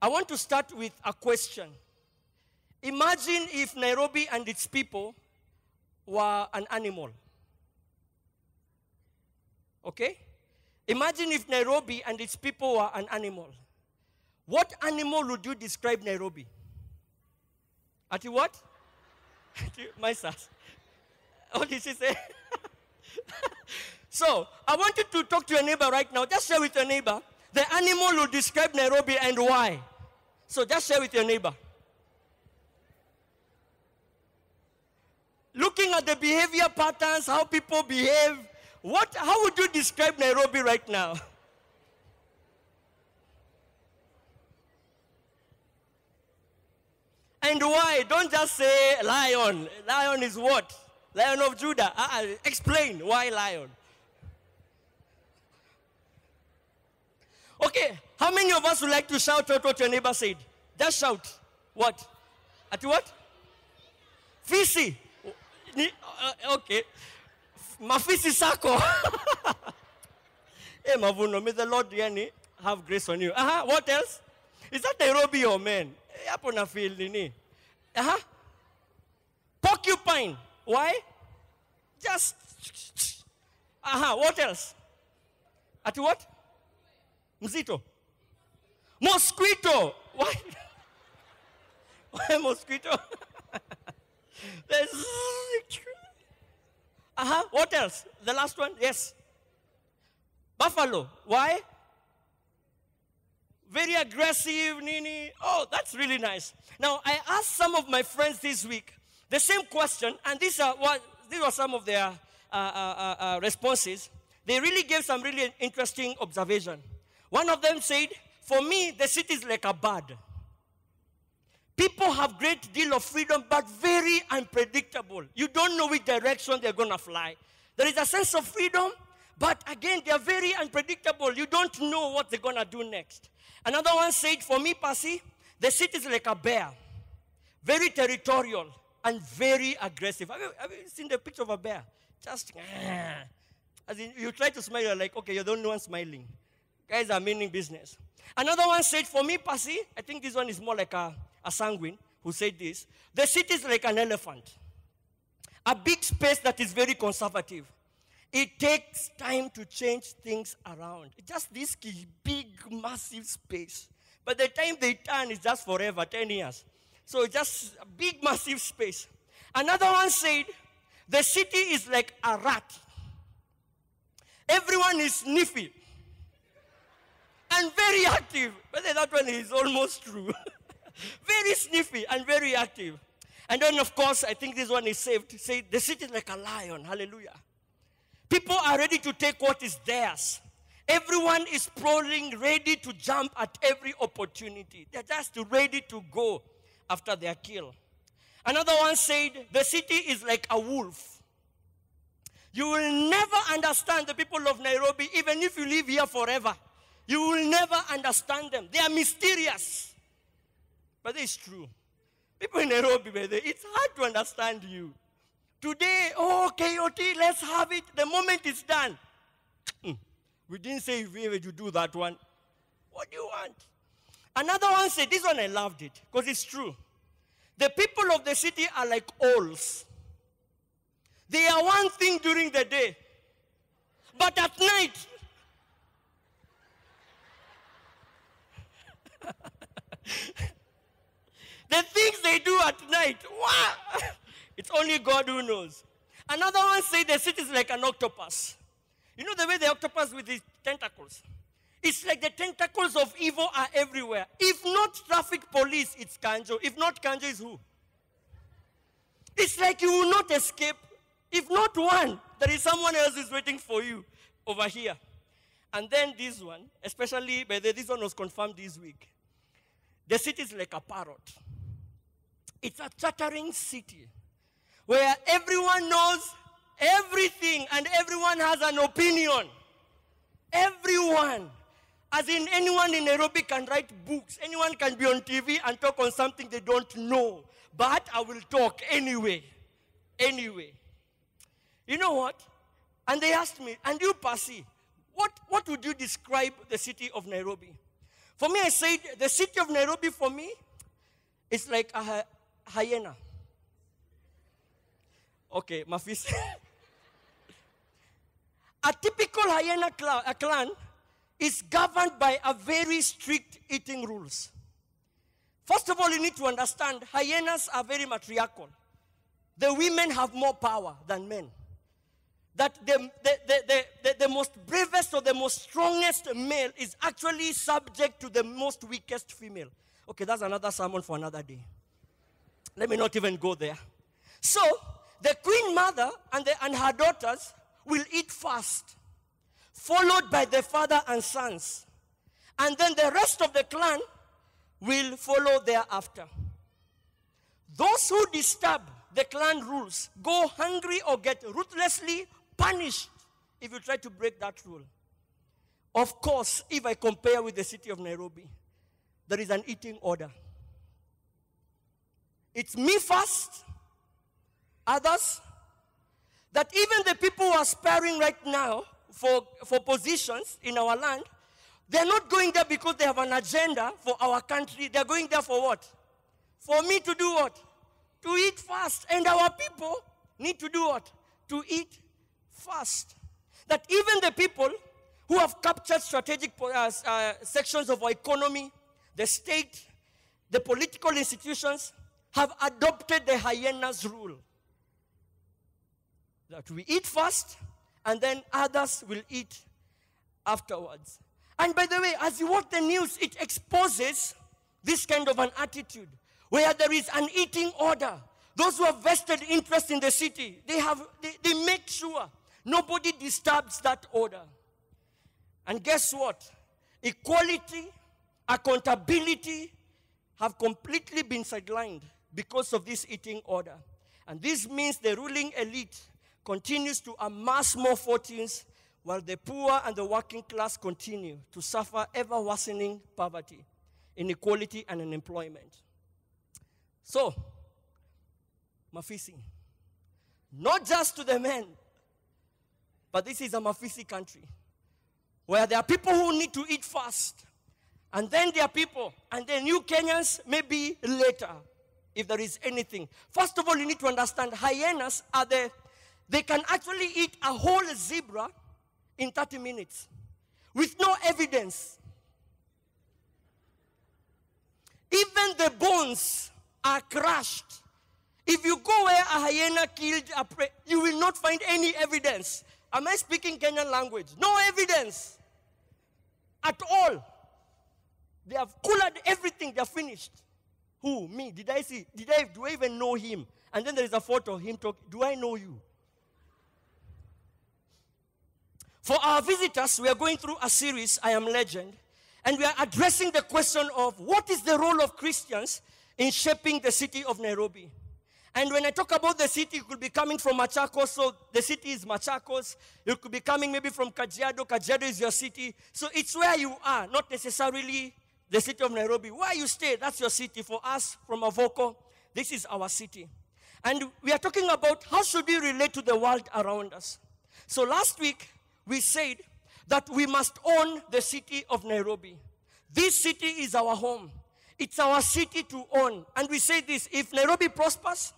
I want to start with a question. Imagine if Nairobi and its people were an animal. Okay? Imagine if Nairobi and its people were an animal. What animal would you describe Nairobi? Ati what? My sass. What did she say? So, I want you to talk to your neighbor right now. Just share with your neighbor the animal will describe Nairobi and why. So, just share with your neighbor. Looking at the behavior patterns, how people behave, how would you describe Nairobi right now? And why? Don't just say lion. Lion is what? Lion of Judah. Explain why lion. Okay, how many of us would like to shout out what your neighbor said? Just shout. What? At what? Fisi. Okay. Mafisi Sako. Hey, Mavuno, may the Lord yani have grace on you. What else? Is that Nairobi or man? Yapona feel nini. Porcupine. Why? Just. What else? At what? Mzito. Mosquito. Why? Why mosquito? What else? The last one? Yes. Buffalo. Why? Very aggressive, Nini. Oh, that's really nice. Now, I asked some of my friends this week the same question, and these were some of their responses. They really gave some really interesting observation. One of them said, for me, the city is like a bird. People have great deal of freedom, but very unpredictable. You don't know which direction they're going to fly. There is a sense of freedom, but again, they are very unpredictable. You don't know what they're going to do next. Another one said, for me, Pasi, the city is like a bear. Very territorial and very aggressive. Have you seen the picture of a bear? Just, as in, you try to smile, you're like, okay, you're the only one smiling. Guys are meaning business. Another one said, for me, Pasi, I think this one is more like a sanguine who said this. The city is like an elephant. A big space that is very conservative. It takes time to change things around. It's just this big, massive space. By the time they turn, it's just forever, 10 years. So it's just a big, massive space. Another one said, the city is like a rat. Everyone is sniffy. And very active. But that one is almost true. Very sniffy and very active. And then, of course, I think this one is saved. Say, the city is like a lion. Hallelujah. People are ready to take what is theirs. Everyone is prowling, ready to jump at every opportunity. They're just ready to go after their kill. Another one said, the city is like a wolf. You will never understand the people of Nairobi, even if you live here forever. You will never understand them. They are mysterious. But it's true. People in Nairobi, it's hard to understand you. Today, KOT, let's have it. The moment it's done. We didn't say if you do that one. What do you want? Another one said, this one I loved it, because it's true. The people of the city are like owls. They are one thing during the day. But at night, the things they do at night, wow! It's only God who knows. Another one said the city is like an octopus. You know the way the octopus with its tentacles? It's like the tentacles of evil are everywhere. If not traffic police, it's Kanjo. If not Kanjo, is who? It's like you will not escape. If not one, there is someone else is waiting for you over here. And then this one, especially, this one was confirmed this week. The city is like a parrot. It's a chattering city where everyone knows everything and everyone has an opinion. Everyone. As in, anyone in Nairobi can write books. Anyone can be on TV and talk on something they don't know. But I will talk anyway. Anyway. You know what? And they asked me, and you, Pasi, what would you describe the city of Nairobi? For me, I said the city of Nairobi for me is like a hyena. Okay, Mafis. A typical hyena clan is governed by a very strict eating rules. First of all, you need to understand hyenas are very matriarchal. The women have more power than men. That the most bravest or the most strongest male is actually subject to the most weakest female. Okay, that's another sermon for another day. Let me not even go there. So, the queen mother and her daughters will eat fast, followed by the father and sons. And then the rest of the clan will follow thereafter. Those who disturb the clan rules go hungry or get ruthlessly punished if you try to break that rule. Of course, if I compare with the city of Nairobi, there is an eating order. It's me first, others. That even the people who are aspiring right now for positions in our land, they're not going there because they have an agenda for our country. They're going there for what? For me to do what? To eat fast. And our people need to do what? To eat fast. That even the people who have captured strategic sections of our economy, the state, the political institutions, have adopted the hyena's rule. That we eat first, and then others will eat afterwards. And by the way, as you watch the news, it exposes this kind of an attitude, where there is an eating order. Those who have vested interest in the city, they make sure nobody disturbs that order. And guess what? Equality, accountability have completely been sidelined because of this eating order. And this means the ruling elite continues to amass more fortunes while the poor and the working class continue to suffer ever-worsening poverty, inequality, and unemployment. So, Mafisi, not just to the men, but this is a Mafisi country where there are people who need to eat fast, and then there are people, and then you Kenyans maybe later, if there is anything. First of all, you need to understand hyenas they can actually eat a whole zebra in 30 minutes with no evidence. Even the bones are crushed. If you go where a hyena killed a prey, you will not find any evidence. Am I speaking Kenyan language? No evidence at all. They have collared everything. They are finished. Who? Me? Do I even know him? And then there is a photo of him talking. Do I know you? For our visitors, we are going through a series, I Am Legend, and we are addressing the question of what is the role of Christians in shaping the city of Nairobi. And when I talk about the city, it could be coming from Machakos, so the city is Machakos. It could be coming maybe from Kajiado. Kajiado is your city. So it's where you are, not necessarily the city of Nairobi. Where you stay, that's your city. For us, from Avoko, this is our city. And we are talking about how should we relate to the world around us. So last week, we said that we must own the city of Nairobi. This city is our home. It's our city to own. And we say this, if Nairobi prospers,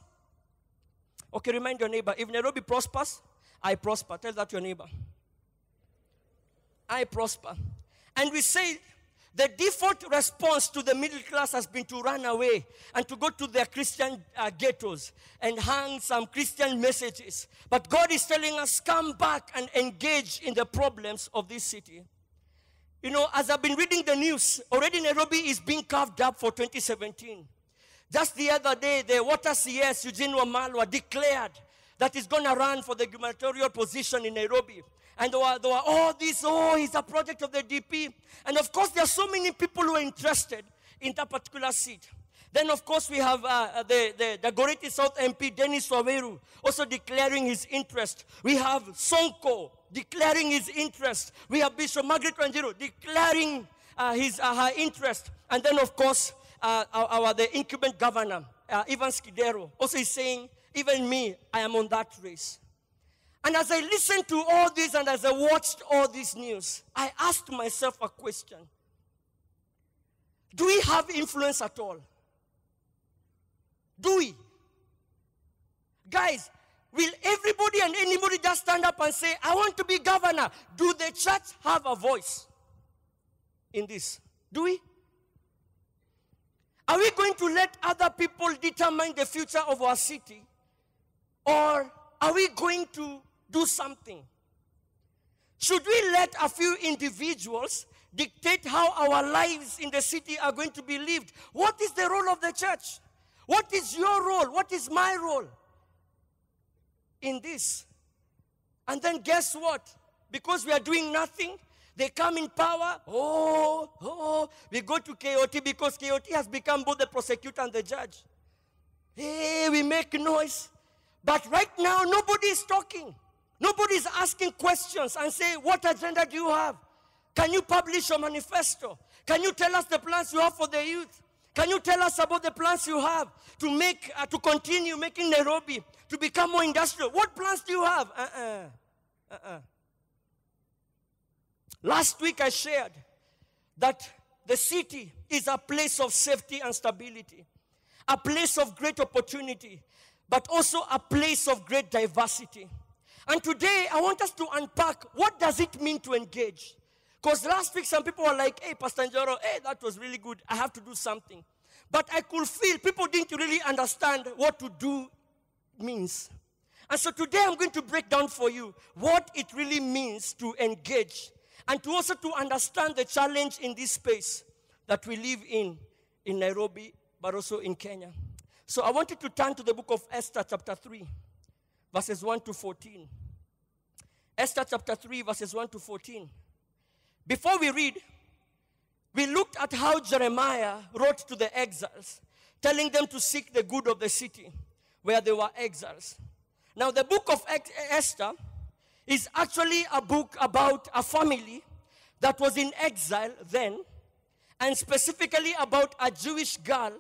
okay, remind your neighbor, if Nairobi prospers, I prosper. Tell that to your neighbor. I prosper. And we say the default response to the middle class has been to run away and to go to their Christian ghettos and hang some Christian messages. But God is telling us, come back and engage in the problems of this city. You know, as I've been reading the news, already Nairobi is being carved up for 2017. Just the other day, the Water CS, Eugene Wamalwa, declared that he's going to run for the gubernatorial position in Nairobi. And there were all this, he's a project of the DP. And of course, there are so many people who are interested in that particular seat. Then, of course, we have the Goreti South MP, Dennis Waweru, also declaring his interest. We have Sonko declaring his interest. We have Bishop Margaret Wanjiru declaring her interest. And then, of course, the incumbent governor, Ivan Skidero, also is saying, even me, I am on that race. And as I listened to all this and as I watched all this news, I asked myself a question. Do we have influence at all? Do we? Guys, will everybody and anybody just stand up and say, I want to be governor? Do the church have a voice in this? Do we? Are we going to let other people determine the future of our city? Or are we going to do something? Should we let a few individuals dictate how our lives in the city are going to be lived? What is the role of the church? What is your role? What is my role in this? And then guess what? Because we are doing nothing, they come in power. We go to KOT because KOT has become both the prosecutor and the judge. Hey, we make noise. But right now, nobody is talking. Nobody is asking questions and say, what agenda do you have? Can you publish your manifesto? Can you tell us the plans you have for the youth? Can you tell us about the plans you have to continue making Nairobi, to become more industrial? What plans do you have? Last week I shared that the city is a place of safety and stability, a place of great opportunity, but also a place of great diversity. And today I want us to unpack, what does it mean to engage? Because last week some people were like, hey, Pastor Njoro, hey, that was really good. I have to do something. But I could feel people didn't really understand what to do means. And so today I'm going to break down for you what it really means to engage, and to also to understand the challenge in this space that we live in Nairobi, but also in Kenya. So I want you to turn to the book of Esther chapter 3, verses 1 to 14. Esther chapter 3, verses 1 to 14. Before we read, we looked at how Jeremiah wrote to the exiles, telling them to seek the good of the city where they were exiles. Now, the book of Esther is actually a book about a family that was in exile then, and specifically about a Jewish girl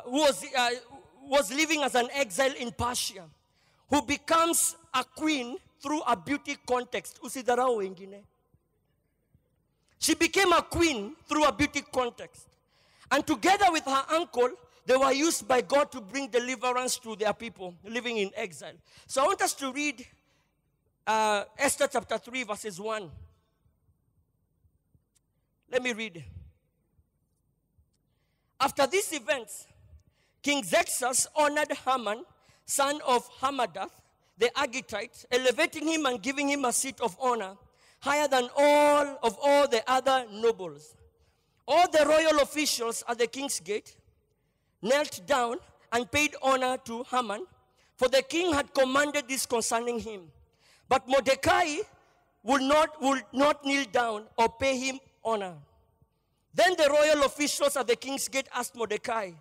who was living as an exile in Persia, who becomes a queen through a beauty context. Usidharau wengine. She became a queen through a beauty context. And together with her uncle, they were used by God to bring deliverance to their people living in exile. So I want us to read Esther chapter 3, verses 1. Let me read. After these events, King Xerxes honored Haman, son of Hammedatha, the Agagite, elevating him and giving him a seat of honor, higher than all the other nobles. All the royal officials at the king's gate knelt down and paid honor to Haman, for the king had commanded this concerning him. But Mordecai would not kneel down or pay him honor. Then the royal officials at the king's gate asked Mordecai,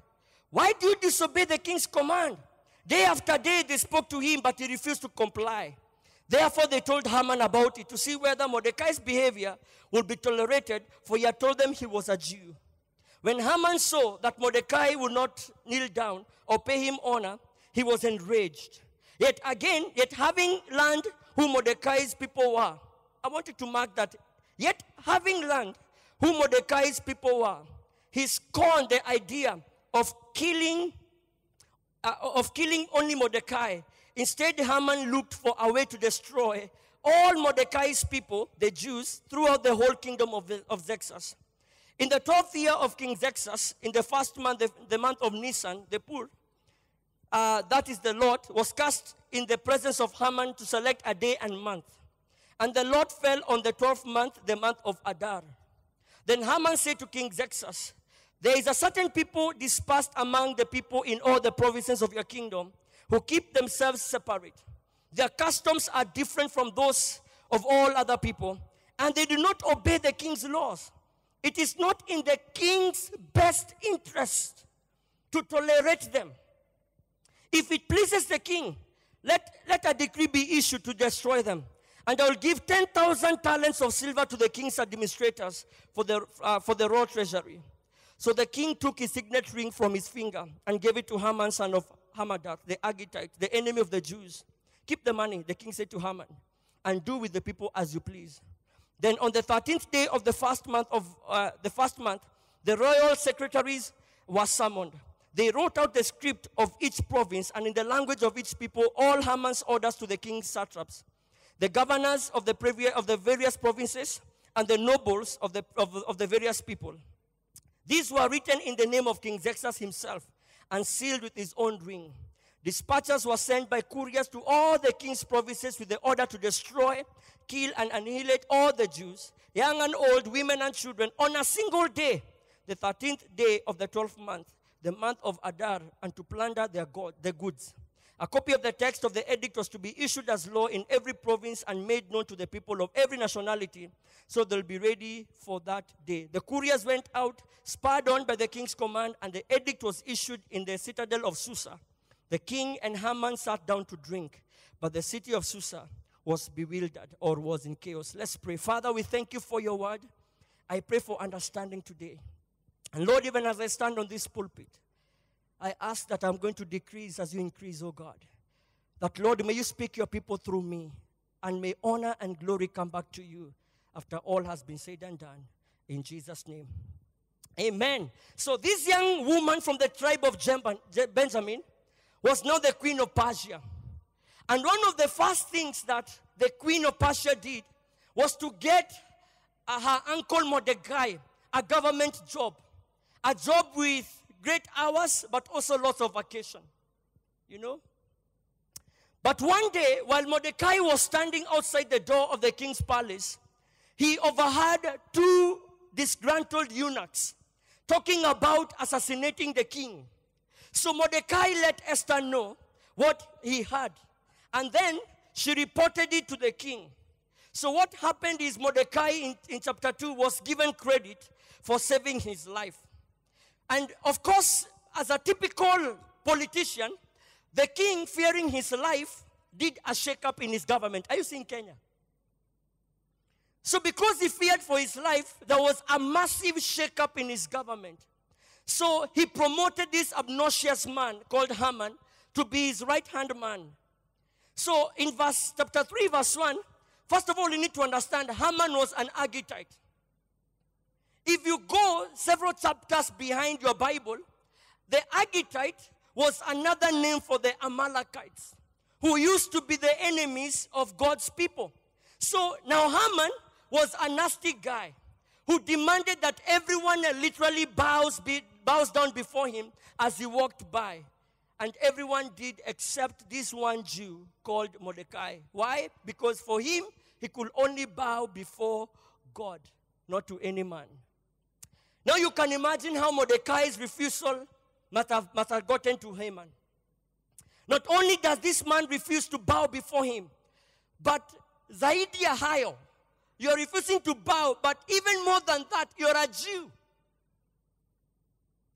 why do you disobey the king's command? Day after day they spoke to him, but he refused to comply. Therefore they told Haman about it to see whether Mordecai's behavior would be tolerated, for he had told them he was a Jew. When Haman saw that Mordecai would not kneel down or pay him honor, he was enraged. Yet having learned who Mordecai's people were, I wanted to mark that. Yet having learned who Mordecai's people were, he scorned the idea of killing only Mordecai. Instead, Haman looked for a way to destroy all Mordecai's people, the Jews, throughout the whole kingdom of Xerxes. In the 12th year of King Xerxes, in the first month, the month of Nisan, the Pur, that is the lot, was cast in the presence of Haman to select a day and month. And the lot fell on the 12th month, the month of Adar. Then Haman said to King Xerxes, there is a certain people dispersed among the people in all the provinces of your kingdom, who keep themselves separate. Their customs are different from those of all other people, and they do not obey the king's laws. It is not in the king's best interest to tolerate them. If it pleases the king, let a decree be issued to destroy them. And I will give 10,000 talents of silver to the king's administrators for the royal treasury. So the king took his signet ring from his finger and gave it to Haman, son of Hammedatha, the Agagite, the enemy of the Jews. Keep the money, the king said to Haman, and do with the people as you please. Then on the 13th day of the first month, The royal secretaries were summoned. They wrote out the script of each province and in the language of each people all Haman's orders to the king's satraps, the governors of the various provinces, and the nobles of the various people. These were written in the name of King Xerxes himself and sealed with his own ring. Dispatchers were sent by couriers to all the king's provinces with the order to destroy, kill, and annihilate all the Jews, young and old, women and children, on a single day, the 13th day of the 12th month, the month of Adar, and to plunder their goods. A copy of the text of the edict was to be issued as law in every province and made known to the people of every nationality, so they'll be ready for that day. The couriers went out, spurred on by the king's command, and the edict was issued in the citadel of Susa. The king and Haman sat down to drink, but the city of Susa was bewildered or was in chaos. Let's pray. Father, we thank you for your word. I pray for understanding today. And Lord, even as I stand on this pulpit, I ask that I'm going to decrease as you increase, oh God. That, Lord, may you speak your people through me, and may honor and glory come back to you after all has been said and done. In Jesus' name. Amen. So this young woman from the tribe of Benjamin was now the queen of Persia. And one of the first things that the queen of Persia did was to get her uncle Mordecai a government job. A job with great hours, but also lots of vacation. You know? But one day, while Mordecai was standing outside the door of the king's palace, he overheard two disgruntled eunuchs talking about assassinating the king. So Mordecai let Esther know what he heard. And then she reported it to the king. So what happened is Mordecai in chapter 2 was given credit for saving his life. And of course, as a typical politician, the king, fearing his life, did a shake-up in his government. Are you seeing Kenya? So because he feared for his life, there was a massive shake-up in his government. So he promoted this obnoxious man called Haman to be his right-hand man. So in chapter 3, verse 1, first of all, you need to understand Haman was an Agitite. If you go several chapters behind your Bible, the Agitite was another name for the Amalekites, who used to be the enemies of God's people. So now Haman was a nasty guy who demanded that everyone literally bows down before him as he walked by. And everyone did except this one Jew called Mordecai. Why? Because for him, he could only bow before God, not to any man. Now you can imagine how Mordecai's refusal must have gotten to Haman. Not only does this man refuse to bow before him, but zaidi ya hayo, you're refusing to bow, but even more than that, you're a Jew.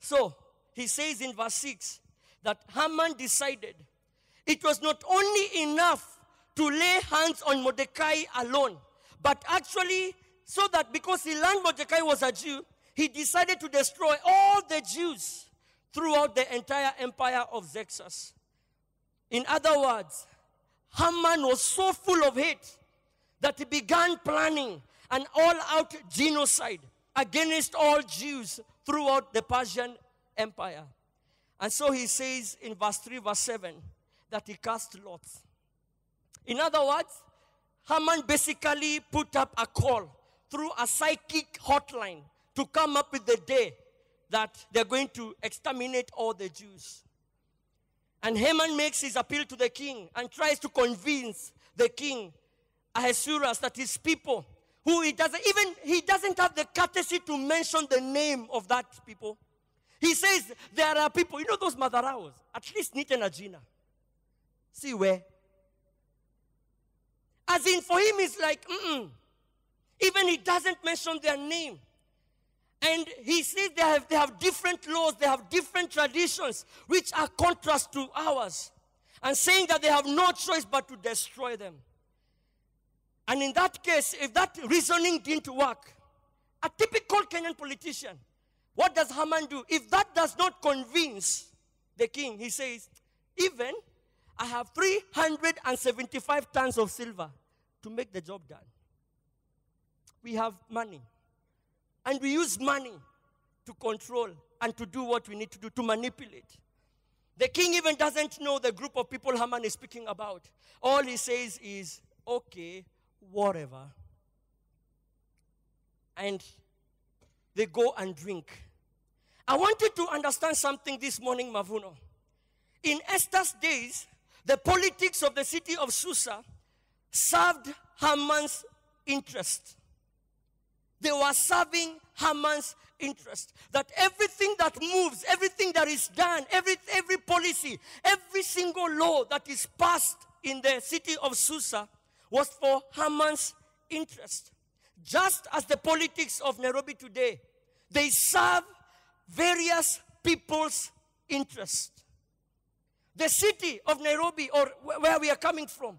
So, he says in verse 6 that Haman decided it was not only enough to lay hands on Mordecai alone, but actually, so that because he learned Mordecai was a Jew, he decided to destroy all the Jews throughout the entire empire of Xerxes. In other words, Haman was so full of hate that he began planning an all-out genocide against all Jews throughout the Persian Empire. And so he says in verse 3, verse 7, that he cast lots. In other words, Haman basically put up a call through a psychic hotline to come up with the day that they're going to exterminate all the Jews. And Haman makes his appeal to the king and tries to convince the king, Ahasuerus, that his people, who he doesn't have the courtesy to mention the name of that people. He says, there are people, you know those Madaraos, at least Nite na Jina. See where? As in, for him, it's like, even he doesn't mention their name. And he says they have different laws, they have different traditions, which are contrast to ours. And saying that they have no choice but to destroy them. And in that case, if that reasoning didn't work, a typical Kenyan politician, what does Haman do? If that does not convince the king, he says, even I have 375 tons of silver to make the job done. We have money. And we use money to control and to do what we need to do, to manipulate. The king even doesn't know the group of people Haman is speaking about. All he says is, okay, whatever. And they go and drink. I want you to understand something this morning, Mavuno. In Esther's days, the politics of the city of Susa served Haman's interest. They were serving Haman's interest. That everything that moves, everything that is done, every policy, every single law that is passed in the city of Susa was for Haman's interest. Just as the politics of Nairobi today, they serve various people's interest. The city of Nairobi, or where we are coming from,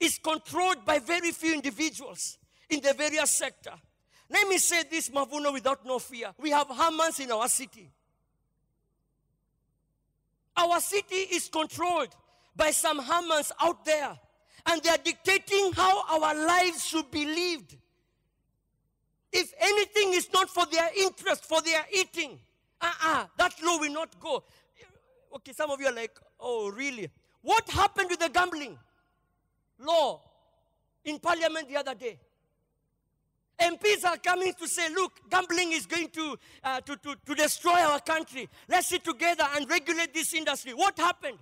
is controlled by very few individuals in the various sector. Let me say this, Mavuno, without no fear. We have Hamans in our city. Our city is controlled by some Hamans out there, and they are dictating how our lives should be lived. If anything is not for their interest, for their eating, that law will not go. Okay, some of you are like, oh, really? What happened with the gambling law in parliament the other day? MPs are coming to say, look, gambling is going to destroy our country. Let's sit together and regulate this industry. What happened?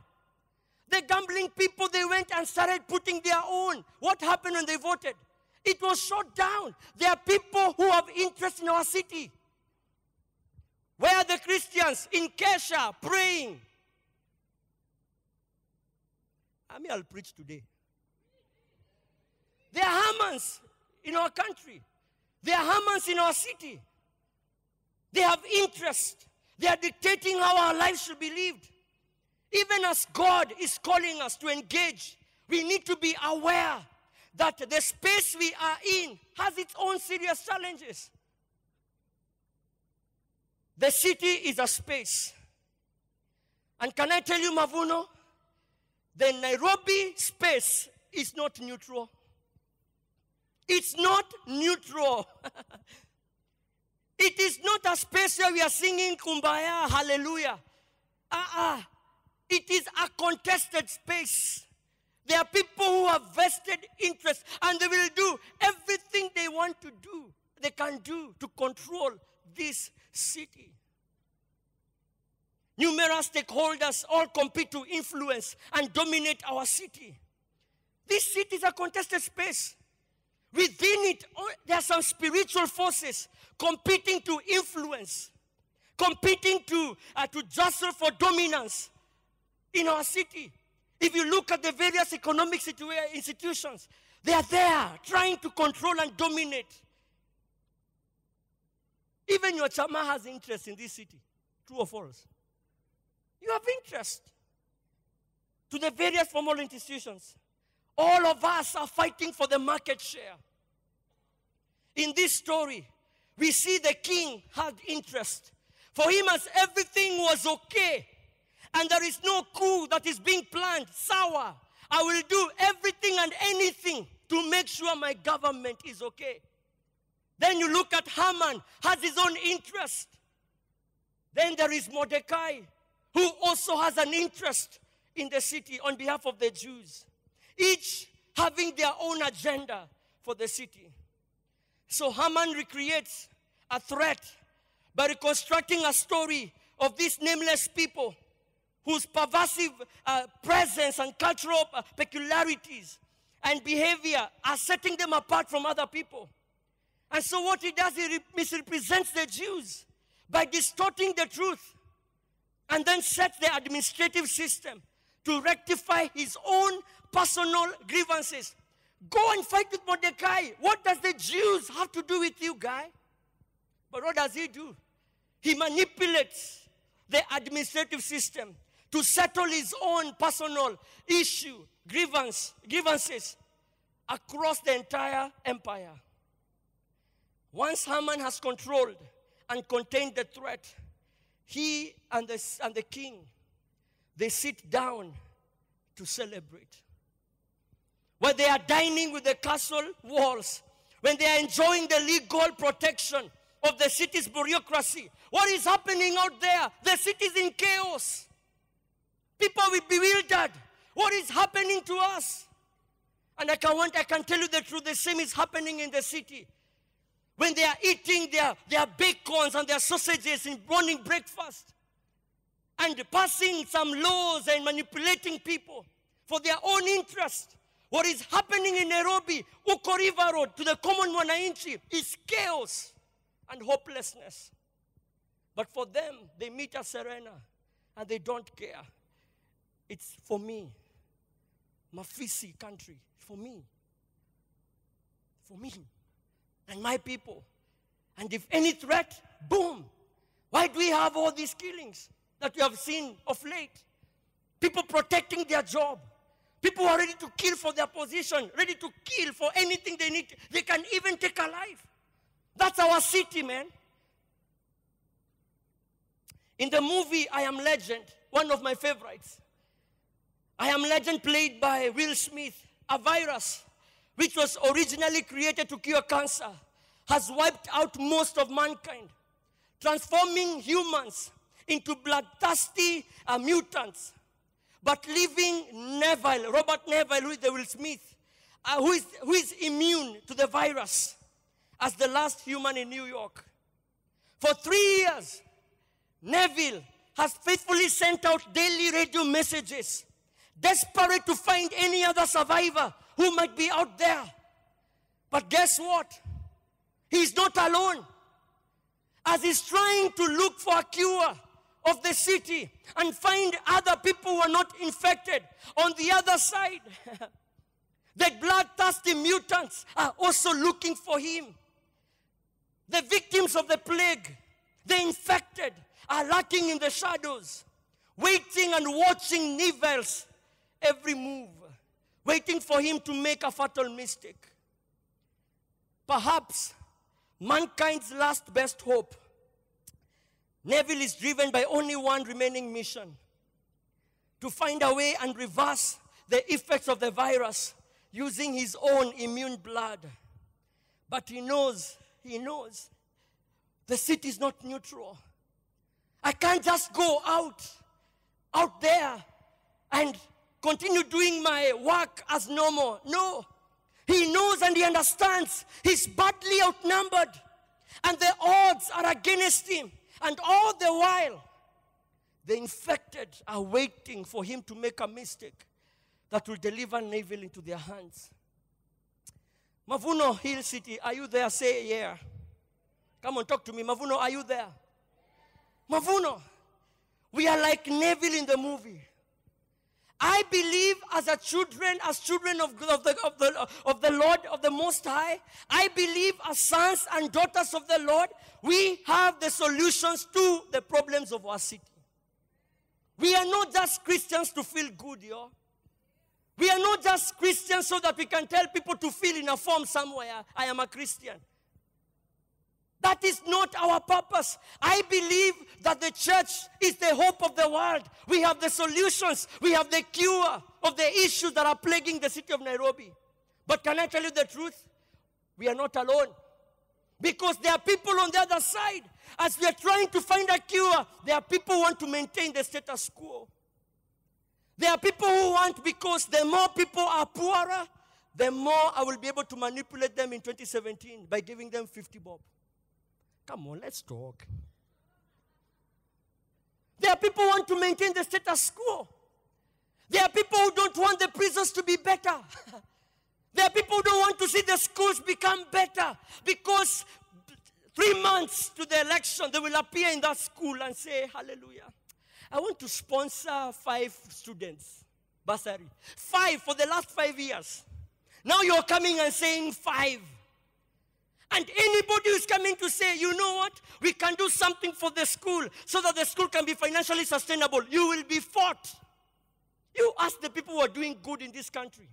The gambling people, they went and started putting their own. What happened when they voted? It was shut down. There are people who have interest in our city. Where are the Christians in Kesha praying? I'll preach today. There are Hamans in our country. There are Hamans in our city. They have interest. They are dictating how our lives should be lived. Even as God is calling us to engage, we need to be aware that the space we are in has its own serious challenges. The city is a space. And can I tell you, Mavuno, the Nairobi space is not neutral. It's not neutral. It is not a space where we are singing Kumbaya, hallelujah. It is a contested space. There are people who have vested interest, and they will do everything they want to do, they can do to control this city. Numerous stakeholders all compete to influence and dominate our city. This city is a contested space. Within it, there are some spiritual forces competing to influence, competing to jostle for dominance in our city. If you look at the various economic institutions, they are there trying to control and dominate. Even your chama has interest in this city. True or false? You have interest. To the various formal institutions. All of us are fighting for the market share. In this story, we see the king had interest. For him, as everything was okay, and there is no coup that is being planned, sour, I will do everything and anything to make sure my government is okay. Then you look at Haman, has his own interest. Then there is Mordecai, who also has an interest in the city on behalf of the Jews. Each having their own agenda for the city. So Haman recreates a threat by reconstructing a story of these nameless people whose pervasive presence and cultural peculiarities and behavior are setting them apart from other people. And so what he does, he misrepresents the Jews by distorting the truth, and then sets the administrative system to rectify his own personal grievances. Go and fight with Mordecai. What does the Jews have to do with you, guy? But what does he do? He manipulates the administrative system to settle his own personal issue, grievances across the entire empire. Once Haman has controlled and contained the threat, he and the king, they sit down to celebrate. When they are dining with the castle walls, when they are enjoying the legal protection of the city's bureaucracy. What is happening out there? The city is in chaos. People will be bewildered. What is happening to us? And I can tell you the truth, the same is happening in the city. When they are eating their bacons and their sausages in morning breakfast, and passing some laws and manipulating people for their own interest. What is happening in Nairobi, Uko River Road, to the common Mwananchi, is chaos and hopelessness. But for them, they meet at Serena, and they don't care. It's for me. Mafisi country, for me. For me. And my people. And if any threat, boom. Why do we have all these killings that we have seen of late? People protecting their job. People who are ready to kill for their position, ready to kill for anything they need. They can even take a life. That's our city, man. In the movie I Am Legend, one of my favorites, I Am Legend, played by Will Smith, a virus which was originally created to cure cancer, has wiped out most of mankind, transforming humans into bloodthirsty mutants, but leaving Neville, Robert Neville, who is the Will Smith, who is immune to the virus, as the last human in New York. For 3 years, Neville has faithfully sent out daily radio messages, desperate to find any other survivor who might be out there. But guess what? He's not alone. As he's trying to look for a cure of the city and find other people who are not infected, on the other side, the bloodthirsty mutants are also looking for him. The victims of the plague, the infected, are lurking in the shadows, waiting and watching Neville's every move, waiting for him to make a fatal mistake. Perhaps mankind's last best hope. Neville is driven by only one remaining mission: to find a way and reverse the effects of the virus using his own immune blood. But he knows the city is not neutral. I can't just go out there and continue doing my work as normal. No. He knows and he understands he's badly outnumbered, and the odds are against him. And all the while, the infected are waiting for him to make a mistake that will deliver Neville into their hands. Mavuno Hill City, are you there? Say yeah. Come on, talk to me. Mavuno, are you there? Mavuno, we are like Neville in the movie. I believe as children of the Lord, of the Most High, I believe as sons and daughters of the Lord, we have the solutions to the problems of our city. We are not just Christians to feel good, yo. We are not just Christians so that we can tell people to feel in a form somewhere, I am a Christian. That is not our purpose. I believe that the church is the hope of the world. We have the solutions. We have the cure of the issues that are plaguing the city of Nairobi. But can I tell you the truth? We are not alone. Because there are people on the other side. As we are trying to find a cure, there are people who want to maintain the status quo. There are people who want, because the more people are poorer, the more I will be able to manipulate them in 2017 by giving them 50 bob. Come on, let's talk. There are people who want to maintain the status quo. There are people who don't want the prisons to be better. There are people who don't want to see the schools become better, because 3 months to the election, they will appear in that school and say, hallelujah, I want to sponsor 5 students, bursary. 5 for the last 5 years. Now you're coming and saying 5. And anybody who's coming to say, you know what, we can do something for the school so that the school can be financially sustainable, you will be fought. You ask the people who are doing good in this country.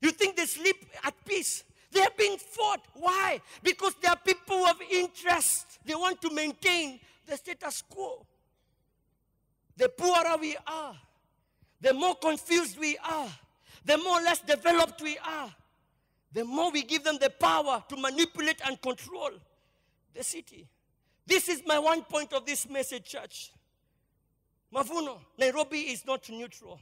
You think they sleep at peace? They are being fought. Why? Because there are people who have interest. They want to maintain the status quo. The poorer we are, the more confused we are, the more less developed we are, the more we give them the power to manipulate and control, the city. This is my one point of this message, church. Mavuno, Nairobi is not neutral.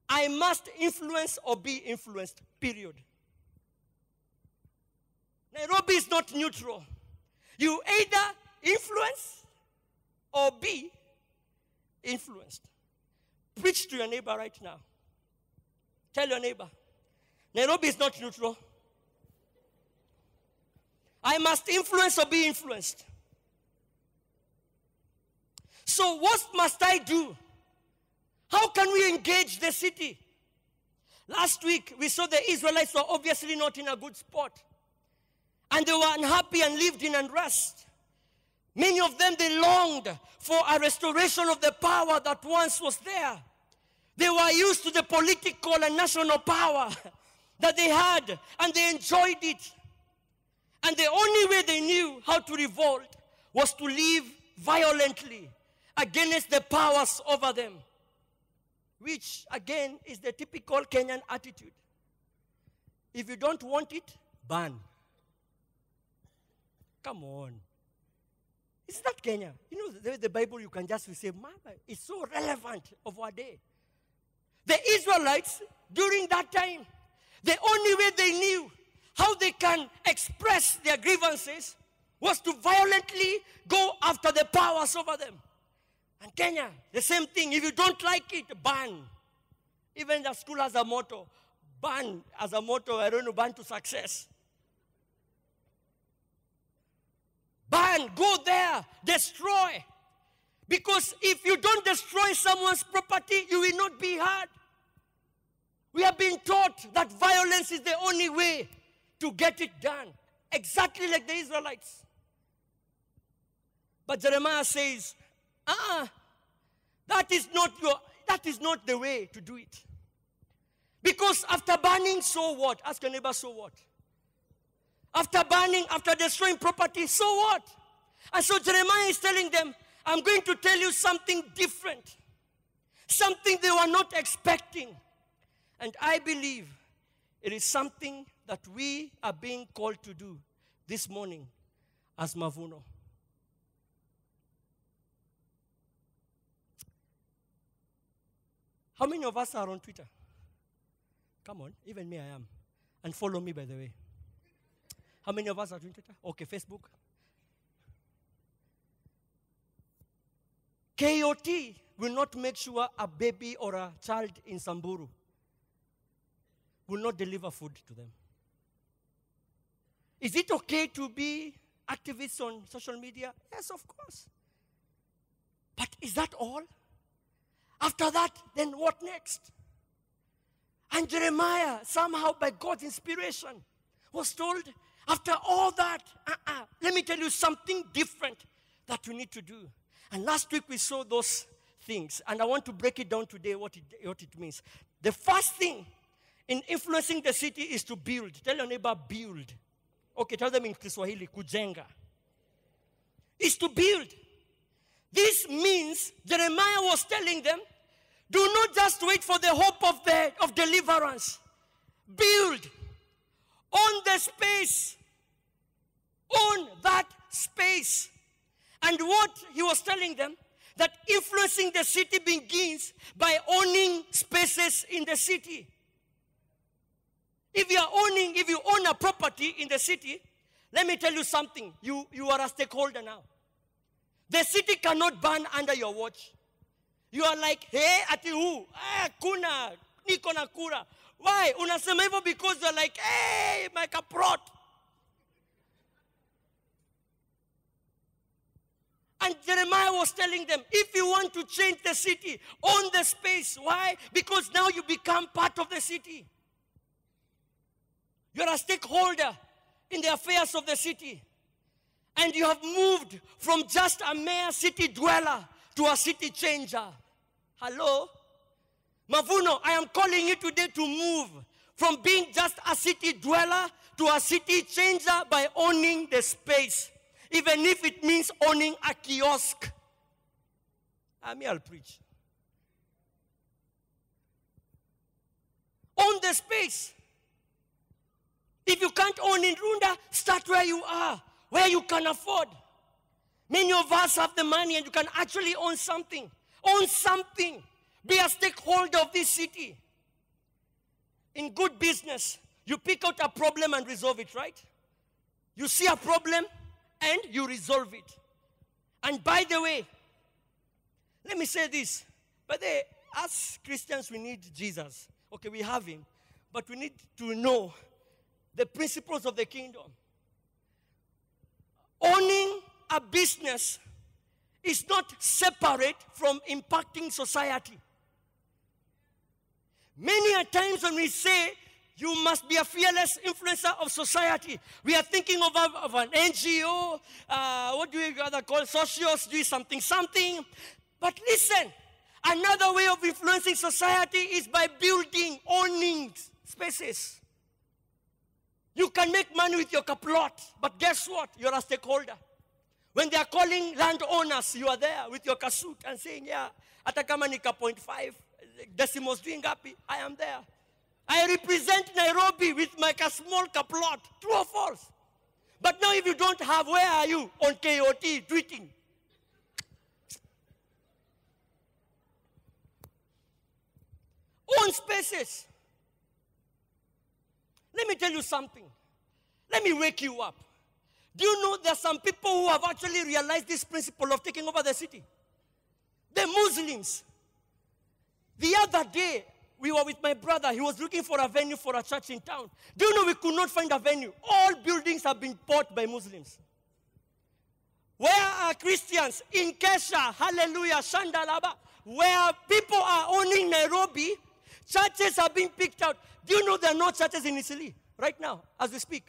I must influence or be influenced, period. Nairobi is not neutral. You either influence or be influenced. Preach to your neighbor right now. Tell your neighbor, Nairobi is not neutral. I must influence or be influenced. So what must I do? How can we engage the city? Last week, we saw the Israelites were obviously not in a good spot. And they were unhappy and lived in unrest. Many of them, they longed for a restoration of the power that once was there. They were used to the political and national power that they had, and they enjoyed it. And the only way they knew how to revolt was to live violently against the powers over them, which, again, is the typical Kenyan attitude. If you don't want it, ban. Come on. Isn't that Kenya? You know, the Bible, you can just say, Mama, it's so relevant of our day. The Israelites, during that time, the only way they knew how they can express their grievances was to violently go after the powers over them. And Kenya, the same thing. If you don't like it, ban. Even the school has a motto. Ban as a motto, I don't know, ban to success. Ban, go there, destroy. Because if you don't destroy someone's property, you will not be heard. We have been taught that violence is the only way to get it done. Exactly like the Israelites. But Jeremiah says, that is not the way to do it. Because after burning, so what? Ask your neighbor, so what? After burning, after destroying property, so what? And so Jeremiah is telling them, I'm going to tell you something different. Something they were not expecting. And I believe it is something that we are being called to do this morning as Mavuno. How many of us are on Twitter? Come on, even me I am. And follow me, by the way. How many of us are on Twitter? Okay, Facebook. KOT will not make sure a baby or a child in Samburu will not deliver food to them. Is it okay to be activists on social media? Yes, of course. But is that all? After that, then what next? And Jeremiah, somehow by God's inspiration, was told, after all that, let me tell you something different that you need to do. And last week we saw those things, and I want to break it down today what it means. The first thing in influencing the city is to build. Tell your neighbor, build. Okay, tell them in Kiswahili, kujenga. Is to build. This means Jeremiah was telling them, do not just wait for the hope of deliverance. Build. Own the space. Own that space. And what he was telling them, that influencing the city begins by owning spaces in the city. If you own a property in the city, let me tell you something. You are a stakeholder now. The city cannot burn under your watch. You are like, hey, ati hu, kuna, niko na kura. Why? Unasema hivyo because you are like, hey, my kaprot. And Jeremiah was telling them, if you want to change the city, own the space. Why? Because now you become part of the city. You're a stakeholder in the affairs of the city. And you have moved from just a mere city dweller to a city changer. Hello? Mavuno, I am calling you today to move from being just a city dweller to a city changer by owning the space. Even if it means owning a kiosk. I'll preach. Own the space. If you can't own in Runda, start where you are. where you can afford. Many of us have the money and you can actually own something. Own something. Be a stakeholder of this city. In good business, you pick out a problem and resolve it, right? You see a problem and you resolve it. And by the way, let me say this. But as Christians, we need Jesus. Okay, we have him. But we need to know the principles of the kingdom. Owning a business is not separate from impacting society. Many a times when we say you must be a fearless influencer of society, we are thinking of an NGO, what do we rather call socios, do something. But listen, another way of influencing society is by building, owning spaces. You can make money with your plot, but guess what? You're a stakeholder. When they are calling landowners, you are there with your kasut and saying, yeah, hata kama ni 0.5 decimals doing happy, I am there. I represent Nairobi with my small plot. True or false? But now if you don't have, where are you? On KOT, tweeting. Own spaces. Let me tell you something. Let me wake you up. Do you know there are some people who have actually realized this principle of taking over the city? The Muslims. The other day, we were with my brother. He was looking for a venue for a church in town. Do you know we could not find a venue? All buildings have been bought by Muslims. Where are Christians? In Kesha, hallelujah, Shandalaba. Where people are owning Nairobi, churches are being picked out. Do you know there are no churches in Italy right now as we speak?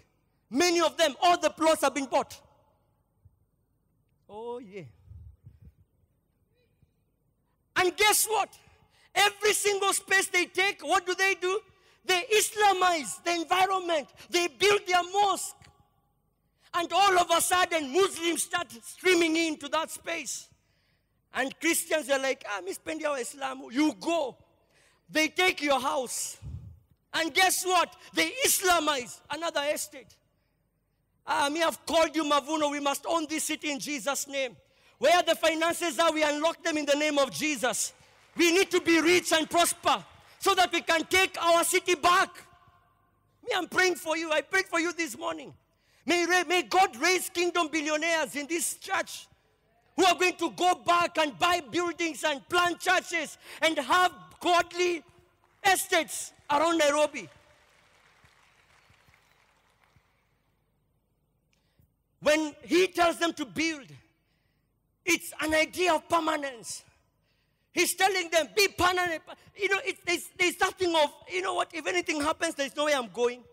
Many of them, all the plots have been bought. Oh, yeah. And guess what? Every single space they take, what do? They Islamize the environment. They build their mosque. And all of a sudden, Muslims start streaming into that space. And Christians are like, Miss Pendia Islam, you go. They take your house. And guess what? They Islamize another estate. Me have called you Mavuno. We must own this city in Jesus' name. Where the finances are, we unlock them in the name of Jesus. We need to be rich and prosper so that we can take our city back. Me, I'm praying for you. I prayed for you this morning. May God raise kingdom billionaires in this church who are going to go back and buy buildings and plant churches and have godly estates around Nairobi. When he tells them to build, it's an idea of permanence. He's telling them, be permanent. You know, there's nothing of, you know what, if anything happens, there's no way I'm going.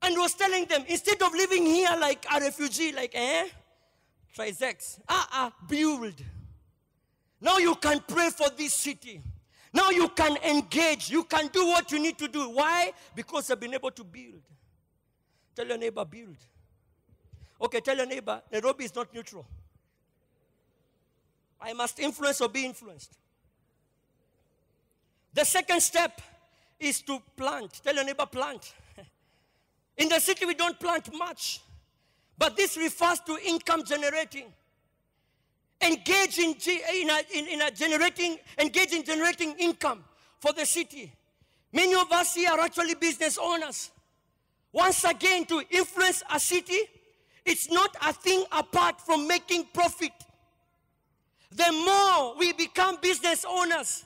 And he was telling them, instead of living here like a refugee, like, trisex, build. Now you can pray for this city. Now you can engage. You can do what you need to do. Why? Because you've been able to build. Tell your neighbor, build. Okay, tell your neighbor, Nairobi is not neutral. I must influence or be influenced. The second step is to plant. Tell your neighbor, plant. In the city, we don't plant much. But this refers to income generating. Engage in generating income for the city. Many of us here are actually business owners. Once again, to influence a city, it's not a thing apart from making profit. The more we become business owners,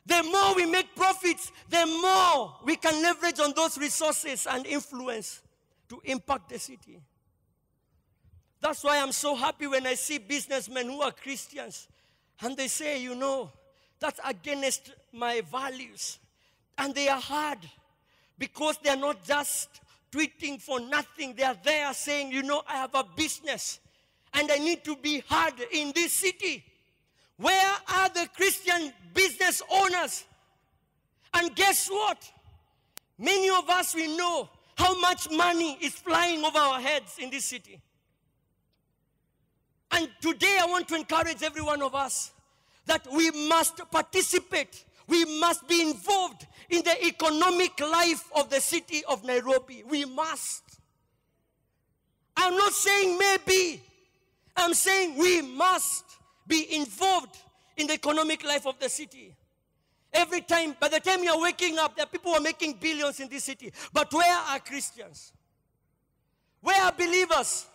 the more we make profits, the more we can leverage on those resources and influence to impact the city. That's why I'm so happy when I see businessmen who are Christians and they say, you know, that's against my values. And they are hard because they are not just tweeting for nothing. They are there saying, you know, I have a business and I need to be hard in this city. Where are the Christian business owners? And guess what? Many of us, we know how much money is flying over our heads in this city. And today I want to encourage every one of us that we must participate. We must be involved in the economic life of the city of Nairobi. We must. I'm not saying maybe. I'm saying we must be involved in the economic life of the city. Every time, by the time you're waking up, there are people who are making billions in this city. But where are Christians? Where are believers?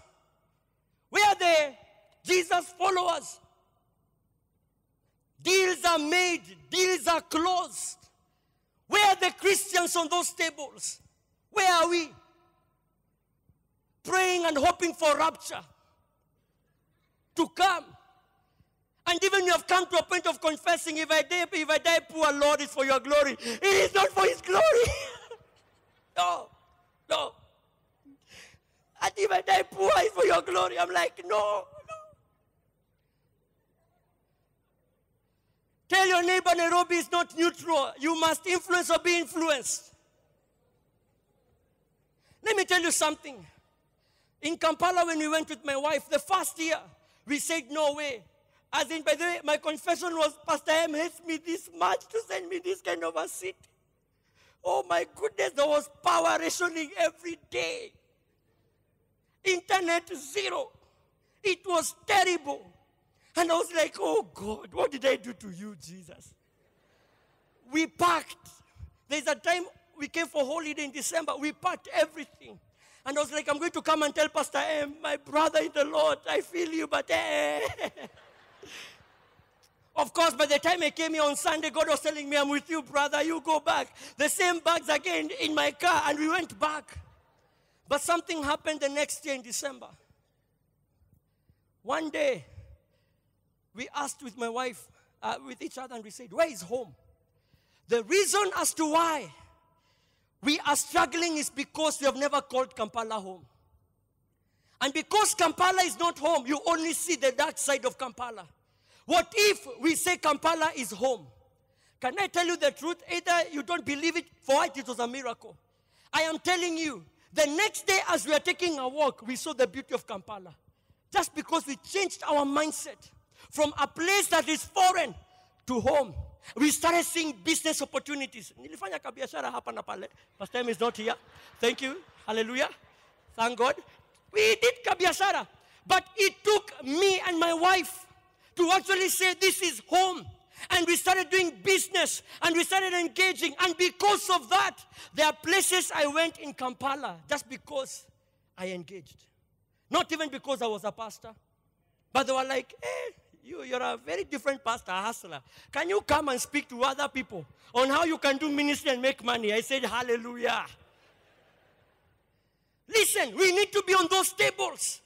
Where are the Jesus followers? Deals are made, deals are closed. Where are the Christians on those tables? Where are we? Praying and hoping for rapture to come. And even you have come to a point of confessing, if I die poor, Lord, it's for your glory. It is not for his glory. No. And if I die poor, it's for your glory. I'm like, no. Tell your neighbor Nairobi is not neutral. You must influence or be influenced. Let me tell you something. In Kampala, when we went with my wife, the first year, we said no way. As in, by the way, my confession was, Pastor M hates me this much to send me this kind of a city. Oh my goodness, there was power rationing every day. Internet zero. It was terrible. And I was like, oh God, what did I do to you, Jesus? We packed. There's a time we came for holiday in December. We packed everything. And I was like, I'm going to come and tell Pastor M, my brother in the Lord, I feel you, but Of course, by the time I came here on Sunday, God was telling me, I'm with you, brother, you go back. The same bags again in my car, and we went back. But something happened the next year in December. One day, we asked with my wife, with each other, and we said, where is home? The reason as to why we are struggling is because we have never called Kampala home. And because Kampala is not home, you only see the dark side of Kampala. What if we say Kampala is home? Can I tell you the truth? Either you don't believe it, for it was a miracle. I am telling you, the next day as we are taking a walk, we saw the beauty of Kampala. Just because we changed our mindset from a place that is foreign to home. We started seeing business opportunities. Nilifanya kabiashara hapa na pale. Pastor time is not here. Thank you. Hallelujah. Thank God. We did kabiashara. But it took me and my wife to actually say this is home. And we started doing business. And we started engaging. And because of that, there are places I went in Kampala just because I engaged. Not even because I was a pastor. But they were like, you're a very different pastor, a hustler. Can you come and speak to other people on how you can do ministry and make money? I said, hallelujah. Listen, we need to be on those tables.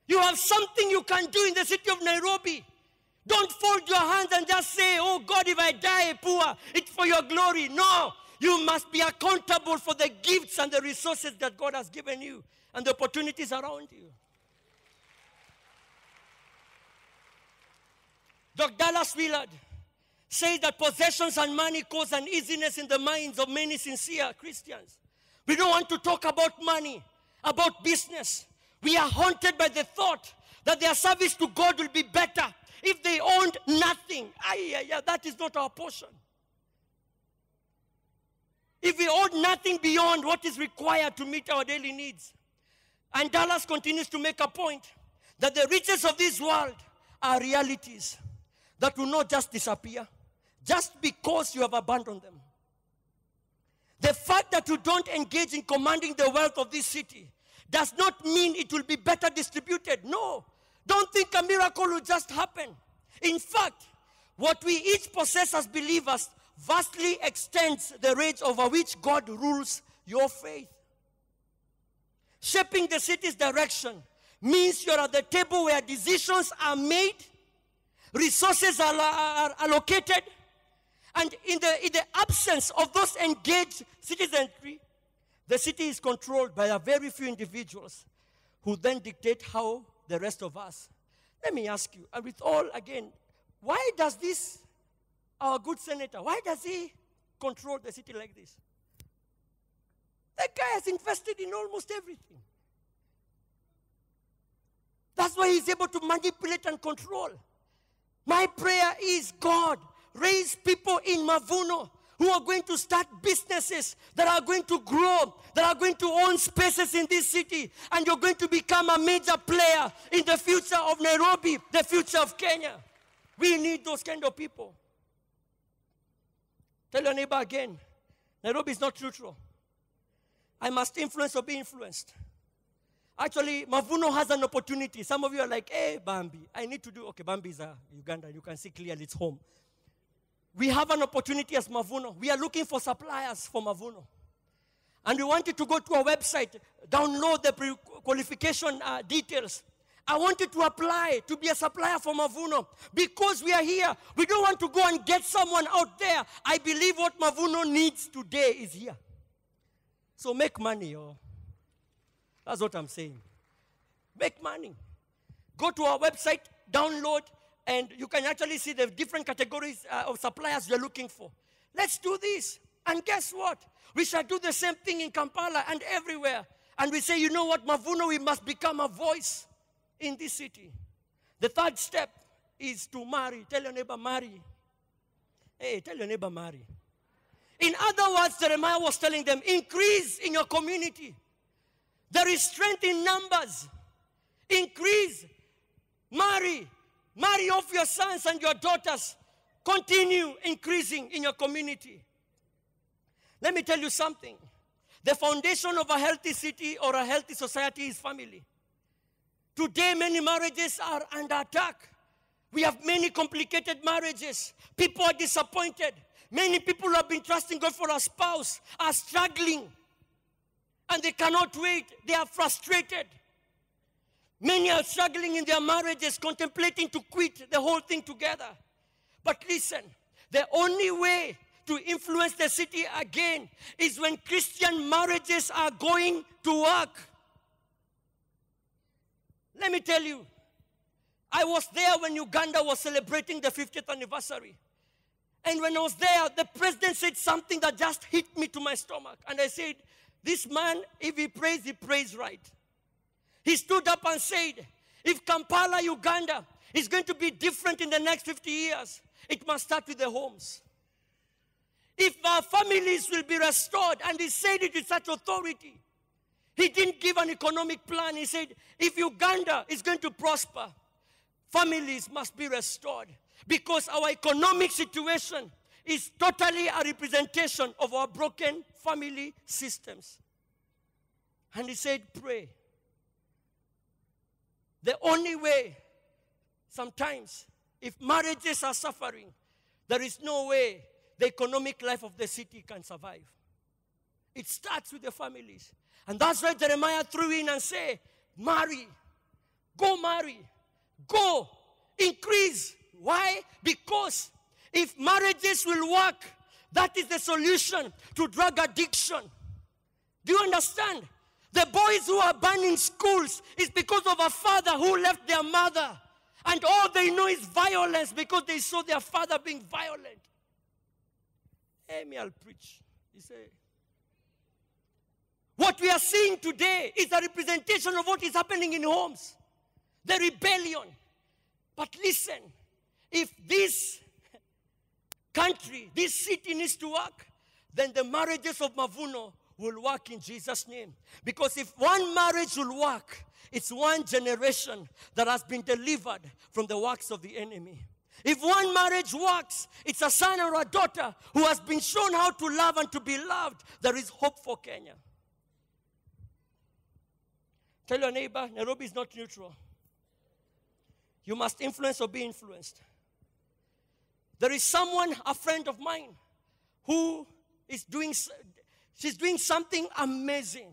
You have something you can do in the city of Nairobi. Don't fold your hands and just say, oh God, if I die poor, it's for your glory. No, you must be accountable for the gifts and the resources that God has given you and the opportunities around you. Dr. Dallas Willard says that possessions and money cause uneasiness in the minds of many sincere Christians. We don't want to talk about money, about business. We are haunted by the thought that their service to God will be better if they owned nothing. That is not our portion. If we own nothing beyond what is required to meet our daily needs. And Dallas continues to make a point that the riches of this world are realities that will not just disappear just because you have abandoned them. The fact that you don't engage in commanding the wealth of this city does not mean it will be better distributed. No. Don't think a miracle will just happen. In fact, what we each possess as believers vastly extends the range over which God rules your faith. Shaping the city's direction means you're at the table where decisions are made, resources are allocated, and in the absence of those engaged citizenry, the city is controlled by a very few individuals who then dictate how the rest of us. Let me ask you, and with all, again, why does this, our good senator, why does he control the city like this? That guy has invested in almost everything. That's why he's able to manipulate and control. My prayer is, God, raise people in Mavuno who are going to start businesses that are going to grow, that are going to own spaces in this city, and you're going to become a major player in the future of Nairobi, the future of Kenya. We need those kind of people. Tell your neighbor again, Nairobi is not neutral. I must influence or be influenced. Actually, Mavuno has an opportunity. Some of you are like, hey, Bambi, I need to do, okay, Bambi is Uganda. You can see clearly it's home. We have an opportunity as Mavuno. We are looking for suppliers for Mavuno. And we want you to go to our website, download the pre-qualification details. I want you to apply to be a supplier for Mavuno because we are here. We don't want to go and get someone out there. I believe what Mavuno needs today is here. So make money, yo. That's what I'm saying. Make money. Go to our website, download, and you can actually see the different categories of suppliers you're looking for. Let's do this. And guess what? We shall do the same thing in Kampala and everywhere. And we say, you know what, Mavuno, we must become a voice in this city. The third step is to marry. Tell your neighbor, marry. Hey, tell your neighbor, marry. In other words, Jeremiah was telling them, increase in your community. There is strength in numbers. Increase. Marry. Marry off your sons and your daughters. Continue increasing in your community. Let me tell you something. The foundation of a healthy city or a healthy society is family. Today, many marriages are under attack. We have many complicated marriages. People are disappointed. Many people who have been trusting God for a spouse are struggling. And they cannot wait. They are frustrated. Many are struggling in their marriages, contemplating to quit the whole thing together. But listen, the only way to influence the city again is when Christian marriages are going to work. Let me tell you, I was there when Uganda was celebrating the 50th anniversary. And when I was there, the president said something that just hit me to my stomach. And I said, this man, if he prays right. He stood up and said, if Kampala, Uganda is going to be different in the next 50 years, it must start with the homes. If our families will be restored, and he said it with such authority. He didn't give an economic plan. He said, if Uganda is going to prosper, families must be restored. Because our economic situation is totally a representation of our broken family systems. And he said, pray. The only way, sometimes, if marriages are suffering, there is no way the economic life of the city can survive. It starts with the families. And that's why Jeremiah threw in and said, marry. Go marry. Go. Increase. Why? Because if marriages will work, that is the solution to drug addiction. Do you understand? The boys who are burning schools is because of a father who left their mother. And all they know is violence because they saw their father being violent. Hey, me, I'll preach. He said, what we are seeing today is a representation of what is happening in homes. The rebellion. But listen, if this country, this city needs to work, then the marriages of Mavuno will work in Jesus' name. Because if one marriage will work, it's one generation that has been delivered from the works of the enemy. If one marriage works, it's a son or a daughter who has been shown how to love and to be loved. There is hope for Kenya. Tell your neighbor, Nairobi is not neutral. You must influence or be influenced. There is someone, a friend of mine, who is doing something amazing.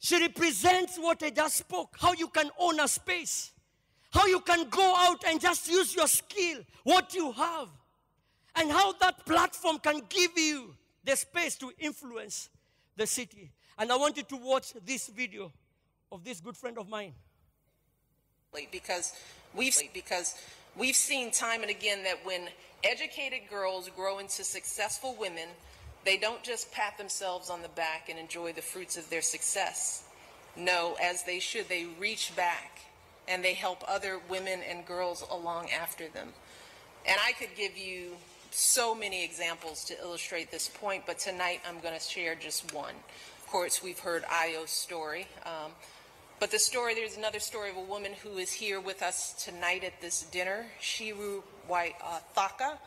She represents what I just spoke, how you can own a space, how you can go out and just use your skill, what you have, and how that platform can give you the space to influence the city. And I want you to watch this video of this good friend of mine. Because we've seen time and again that when educated girls grow into successful women, they don't just pat themselves on the back and enjoy the fruits of their success. No, as they should, they reach back and they help other women and girls along after them. And I could give you so many examples to illustrate this point, but tonight I'm going to share just one. Of course, we've heard Ayo's story, but there's another story of a woman who is here with us tonight at this dinner, Shiru Waithaka.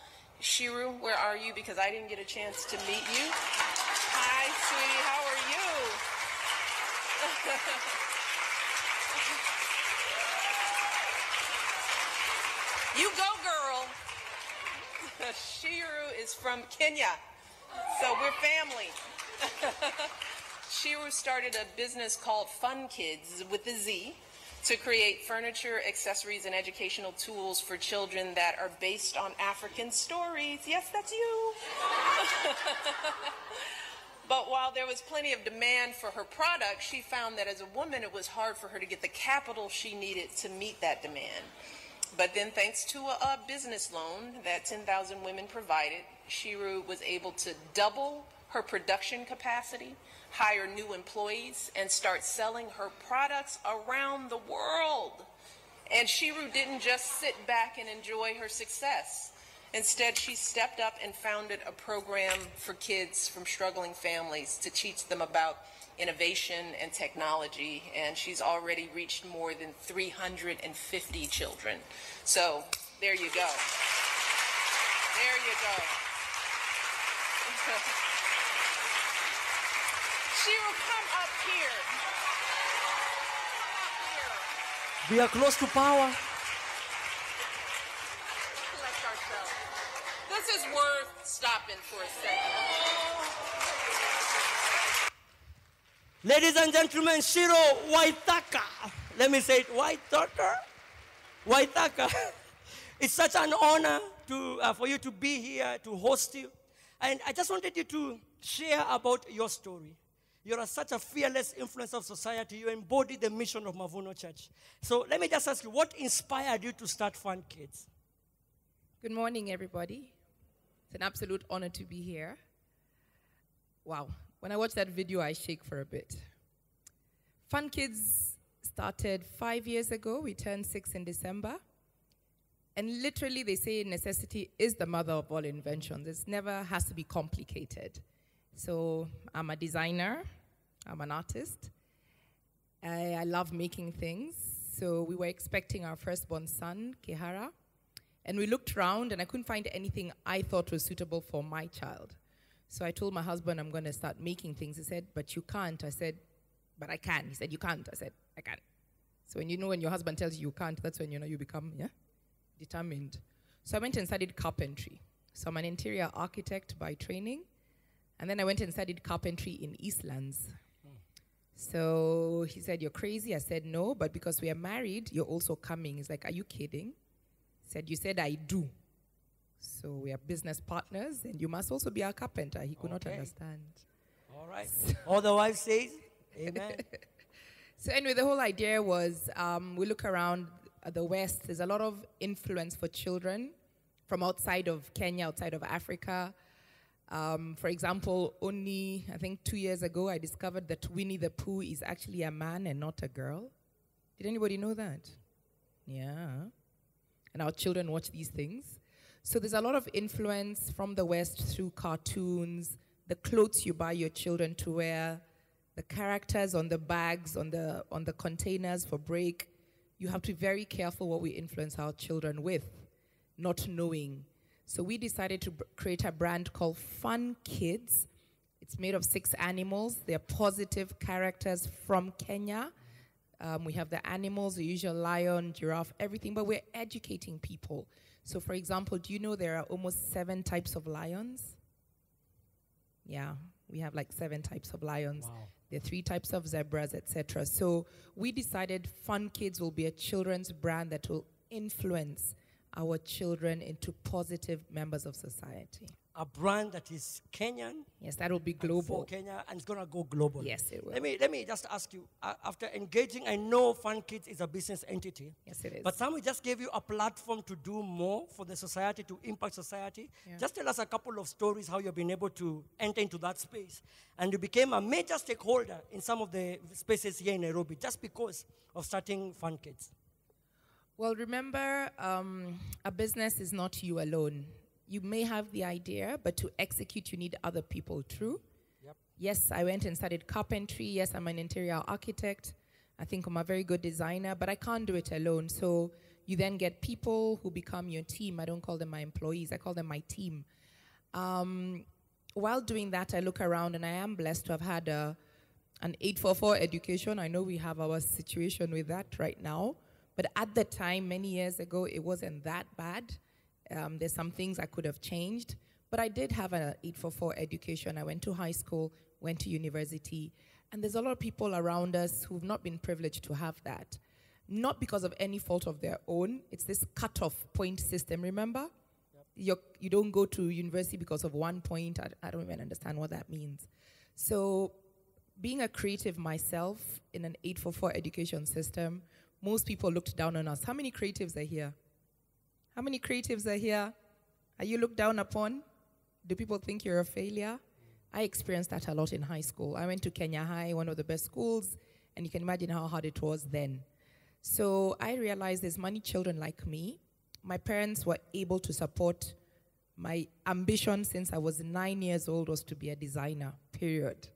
Shiru, where are you? Because I didn't get a chance to meet you. Hi, sweetie, how are you? You go, girl. Shiru is from Kenya, so we're family. Shiru started a business called Fun Kids with a Z to create furniture, accessories, and educational tools for children that are based on African stories. Yes, that's you. But while there was plenty of demand for her product, she found that as a woman, it was hard for her to get the capital she needed to meet that demand. But then thanks to a business loan that 10,000 women provided, Shiru was able to double her production capacity, hire new employees, and start selling her products around the world. And Shiru didn't just sit back and enjoy her success. Instead, she stepped up and founded a program for kids from struggling families to teach them about innovation and technology, and she's already reached more than 350 children. So there you go. There you go. Shiru, come up here. We are close to power. Collect ourselves. This is worth stopping for a second. Ladies and gentlemen, Shiru Waithaka. Let me say it, Waithaka. Waithaka. It's such an honor for you to be here, to host you. And I just wanted you to share about your story. You're such a fearless influence of society. You embody the mission of Mavuno Church. So let me just ask you, what inspired you to start Fun Kids? Good morning, everybody. It's an absolute honor to be here. Wow. When I watch that video, I shake for a bit. Fun Kids started 5 years ago. We turned 6 in December. And literally, they say necessity is the mother of all inventions. It never has to be complicated. So I'm a designer. I'm an artist. I love making things. So we were expecting our firstborn son, Kehara. And we looked around, and I couldn't find anything I thought was suitable for my child. So I told my husband I'm going to start making things. He said, but you can't. I said, but I can. He said, you can't. I said, I can. So when your husband tells you can't, that's when you become determined. So I went and studied carpentry. So I'm an interior architect by training. And then I went and studied carpentry in Eastlands. So he said, you're crazy. I said, no, but because we are married, you're also coming. He's like, are you kidding? He said, you said I do. So we are business partners, and you must also be our carpenter. He could not understand. All right. All the wives say, amen. So anyway, the whole idea was we look around at the West. There's a lot of influence for children from outside of Kenya, outside of Africa. For example, only, I think 2 years ago, I discovered that Winnie the Pooh is actually a man and not a girl. Did anybody know that? Yeah. And our children watch these things. So there's a lot of influence from the West through cartoons, the clothes you buy your children to wear, the characters on the bags, on the containers for break. You have to be very careful what we influence our children with, not knowing. So we decided to create a brand called Fun Kids. It's made of 6 animals. They're positive characters from Kenya. We have the animals, the usual lion, giraffe, everything, but we're educating people. So for example, do you know there are almost 7 types of lions? Yeah, we have like 7 types of lions. Wow. There are 3 types of zebras, etc. So we decided Fun Kids will be a children's brand that will influence our children into positive members of society. A brand that is Kenyan. Yes, that will be global. For Kenya, and it's going to go global. Yes, it will. Let me just ask you, after engaging, I know Fun Kids is a business entity. Yes, it is. But some just gave you a platform to do more for the society, to impact society. Yeah. Just tell us a couple of stories how you've been able to enter into that space. And you became a major stakeholder in some of the spaces here in Nairobi just because of starting Fun Kids. Well, remember, a business is not you alone. you may have the idea, but to execute, you need other people. True? Yep. Yes, I went and studied carpentry. Yes, I'm an interior architect. I think I'm a very good designer, but I can't do it alone. So you then get people who become your team. I don't call them my employees. I call them my team. While doing that, I look around, and I am blessed to have had an 844 education. I know we have our situation with that right now. But at the time, many years ago, it wasn't that bad. There's some things I could have changed. But I did have an 844 education. I went to high school, went to university. And there's a lot of people around us who've not been privileged to have that. Not because of any fault of their own. It's this cutoff point system, remember? Yep. You don't go to university because of 1 point. I don't even understand what that means. So being a creative myself in an 844 education system, most people looked down on us. How many creatives are here? How many creatives are here? Are you looked down upon? Do people think you're a failure? I experienced that a lot in high school. I went to Kenya High, one of the best schools, and you can imagine how hard it was then. So I realized there's many children like me. My parents were able to support my ambition since I was 9 years old was to be a designer, period.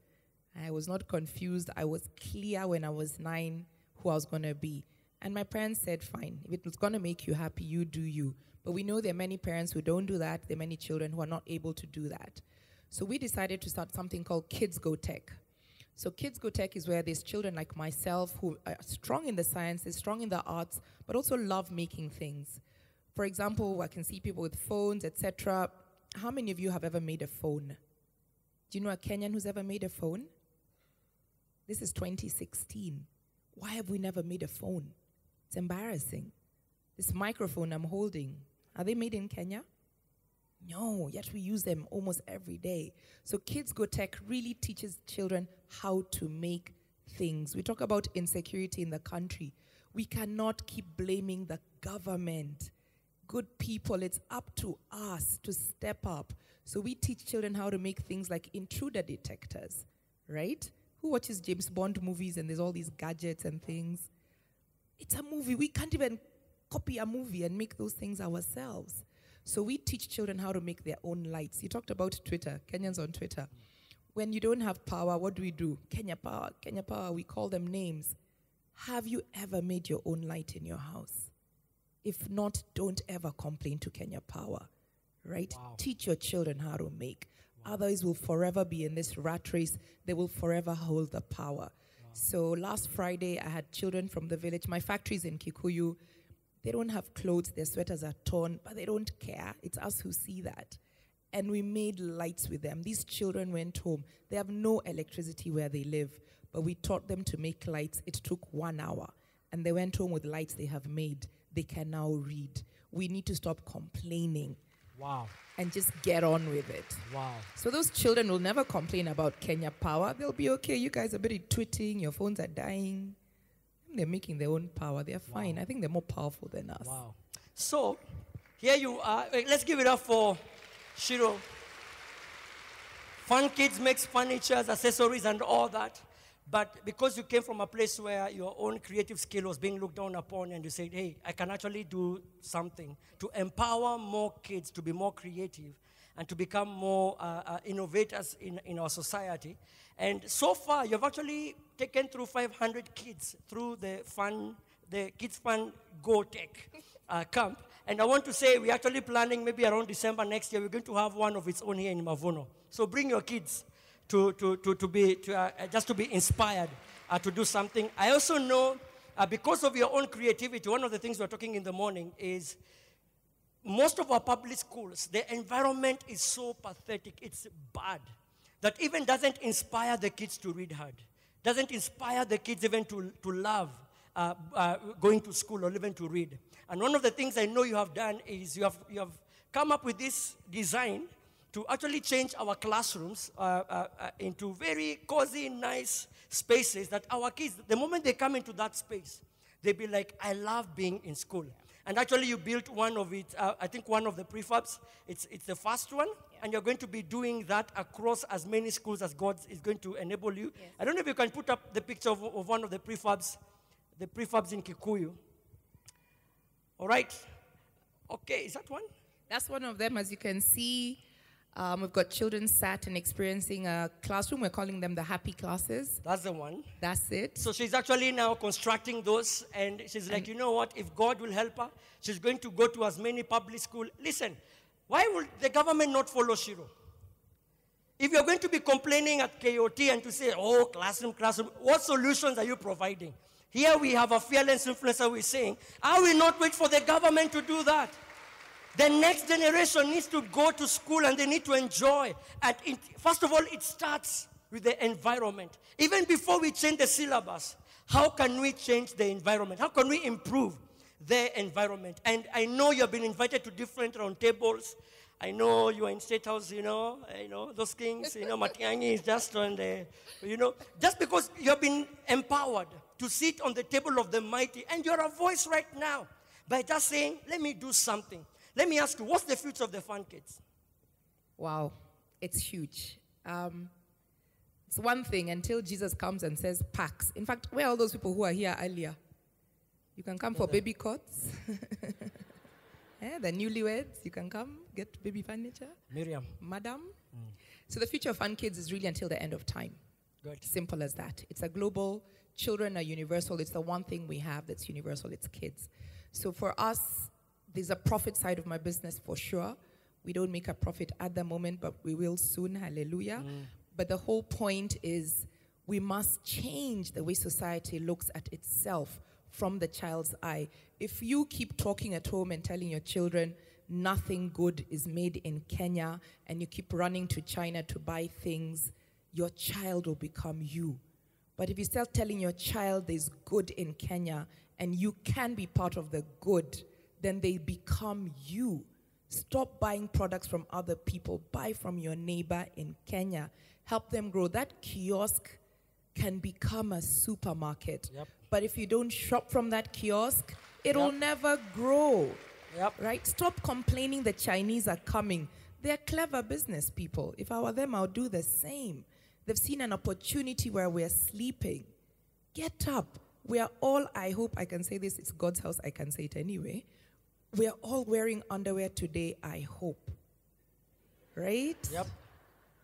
I was not confused. I was clear when I was 9 who I was going to be. And my parents said, fine, if it was going to make you happy, you do you. But we know there are many parents who don't do that. There are many children who are not able to do that. So we decided to start something called Kids Go Tech. So Kids Go Tech is where there's children like myself who are strong in the sciences, strong in the arts, but also love making things. For example, I can see people with phones, etc. How many of you have ever made a phone? Do you know a Kenyan who's ever made a phone? This is 2016. Why have we never made a phone? It's embarrassing. This microphone I'm holding, are they made in Kenya? No, yet we use them almost every day. So Kids Go Tech really teaches children how to make things. We talk about insecurity in the country. We cannot keep blaming the government. Good people, it's up to us to step up. So we teach children how to make things like intruder detectors, right? Who watches James Bond movies and there's all these gadgets and things? It's a movie. We can't even copy a movie and make those things ourselves. So we teach children how to make their own lights. You talked about Twitter, Kenyans on Twitter. When you don't have power, what do? Kenya Power, we call them names. Have you ever made your own light in your house? If not, don't ever complain to Kenya Power, right? Wow. Teach your children how to make. Wow. Others will forever be in this rat race. They will forever hold the power. Wow. So last Friday, I had children from the village. My factory's in Kikuyu. They don't have clothes, their sweaters are torn, but they don't care. It's us who see that. And we made lights with them. These children went home. They have no electricity where they live, but we taught them to make lights. It took 1 hour. And they went home with lights they have made. They can now read. We need to stop complaining. Wow. And just get on with it. Wow. So those children will never complain about Kenya Power. They'll be okay. You guys are busy tweeting. Your phones are dying. They're making their own power. They're fine. Wow. I think they're more powerful than us. Wow. So, here you are. Let's give it up for Shiro. Fun Kids makes furniture, accessories, and all that. But because you came from a place where your own creative skill was being looked down upon, and you said, hey, I can actually do something to empower more kids to be more creative and to become more innovators in our society. And so far, you've actually taken through 500 kids through the Kids Fun Go Tech camp. And I want to say we're actually planning maybe around December next year, we're going to have one of its own here in Mavuno. So bring your kids just to be inspired to do something. I also know because of your own creativity, one of the things we're talking in the morning is most of our public schools, the environment is so pathetic, it's bad, that even doesn't inspire the kids to read hard, doesn't inspire the kids even to love going to school or even to read. And one of the things I know you have done is you have come up with this design to actually change our classrooms into very cozy, nice spaces that our kids, the moment they come into that space, they'll be like, I love being in school. And actually you built one of it, I think one of the prefabs, it's the first one, and you're going to be doing that across as many schools as God is going to enable you. Yes. I don't know if you can put up the picture of one of the prefabs in Kikuyu. All right. Okay, is that one? That's one of them. As you can see, we've got children sat and experiencing a classroom. We're calling them the happy classes. That's the one. That's it. So she's actually now constructing those, and she's like, you know what? If God will help her, she's going to go to as many public schools. Listen, why would the government not follow Shiro? If you're going to be complaining at KOT and to say, oh, classroom, what solutions are you providing? Here we have a fearless influencer who is saying, I will not wait for the government to do that. The next generation needs to go to school and they need to enjoy. And first of all, it starts with the environment. Even before we change the syllabus, how can we change the environment? How can we improve the environment? And I know you have been invited to different round tables. I know you are in State House, those things, Matiang'i is just on the, just because you have been empowered to sit on the table of the mighty, and you're a voice right now by just saying, let me do something. Let me ask you, what's the future of the Fun Kids? Wow, it's huge. It's one thing until Jesus comes and says, packs. In fact, where are all those people who are here earlier? You can come for baby cots. The newlyweds, you can come, get baby furniture. Miriam. Madam. So the future of Fun Kids is really until the end of time. Good. Simple as that. It's a global, children are universal. It's the one thing we have that's universal, it's kids. So for us, there's a profit side of my business for sure. We don't make a profit at the moment, but we will soon, hallelujah. But the whole point is we must change the way society looks at itself from the child's eye. If you keep talking at home and telling your children nothing good is made in Kenya, and you keep running to China to buy things, your child will become you. But if you start telling your child there's good in Kenya and you can be part of the good, then they become you. Stop buying products from other people. Buy from your neighbor in Kenya. Help them grow. That kiosk can become a supermarket. Yep. But if you don't shop from that kiosk, it'll never grow. Yep. Right? Stop complaining the Chinese are coming. They're clever business people. If I were them, I would do the same. They've seen an opportunity where we're sleeping. Get up. We are all, I hope I can say this, it's God's house, I can say it anyway. We are all wearing underwear today, I hope. Right? Yep.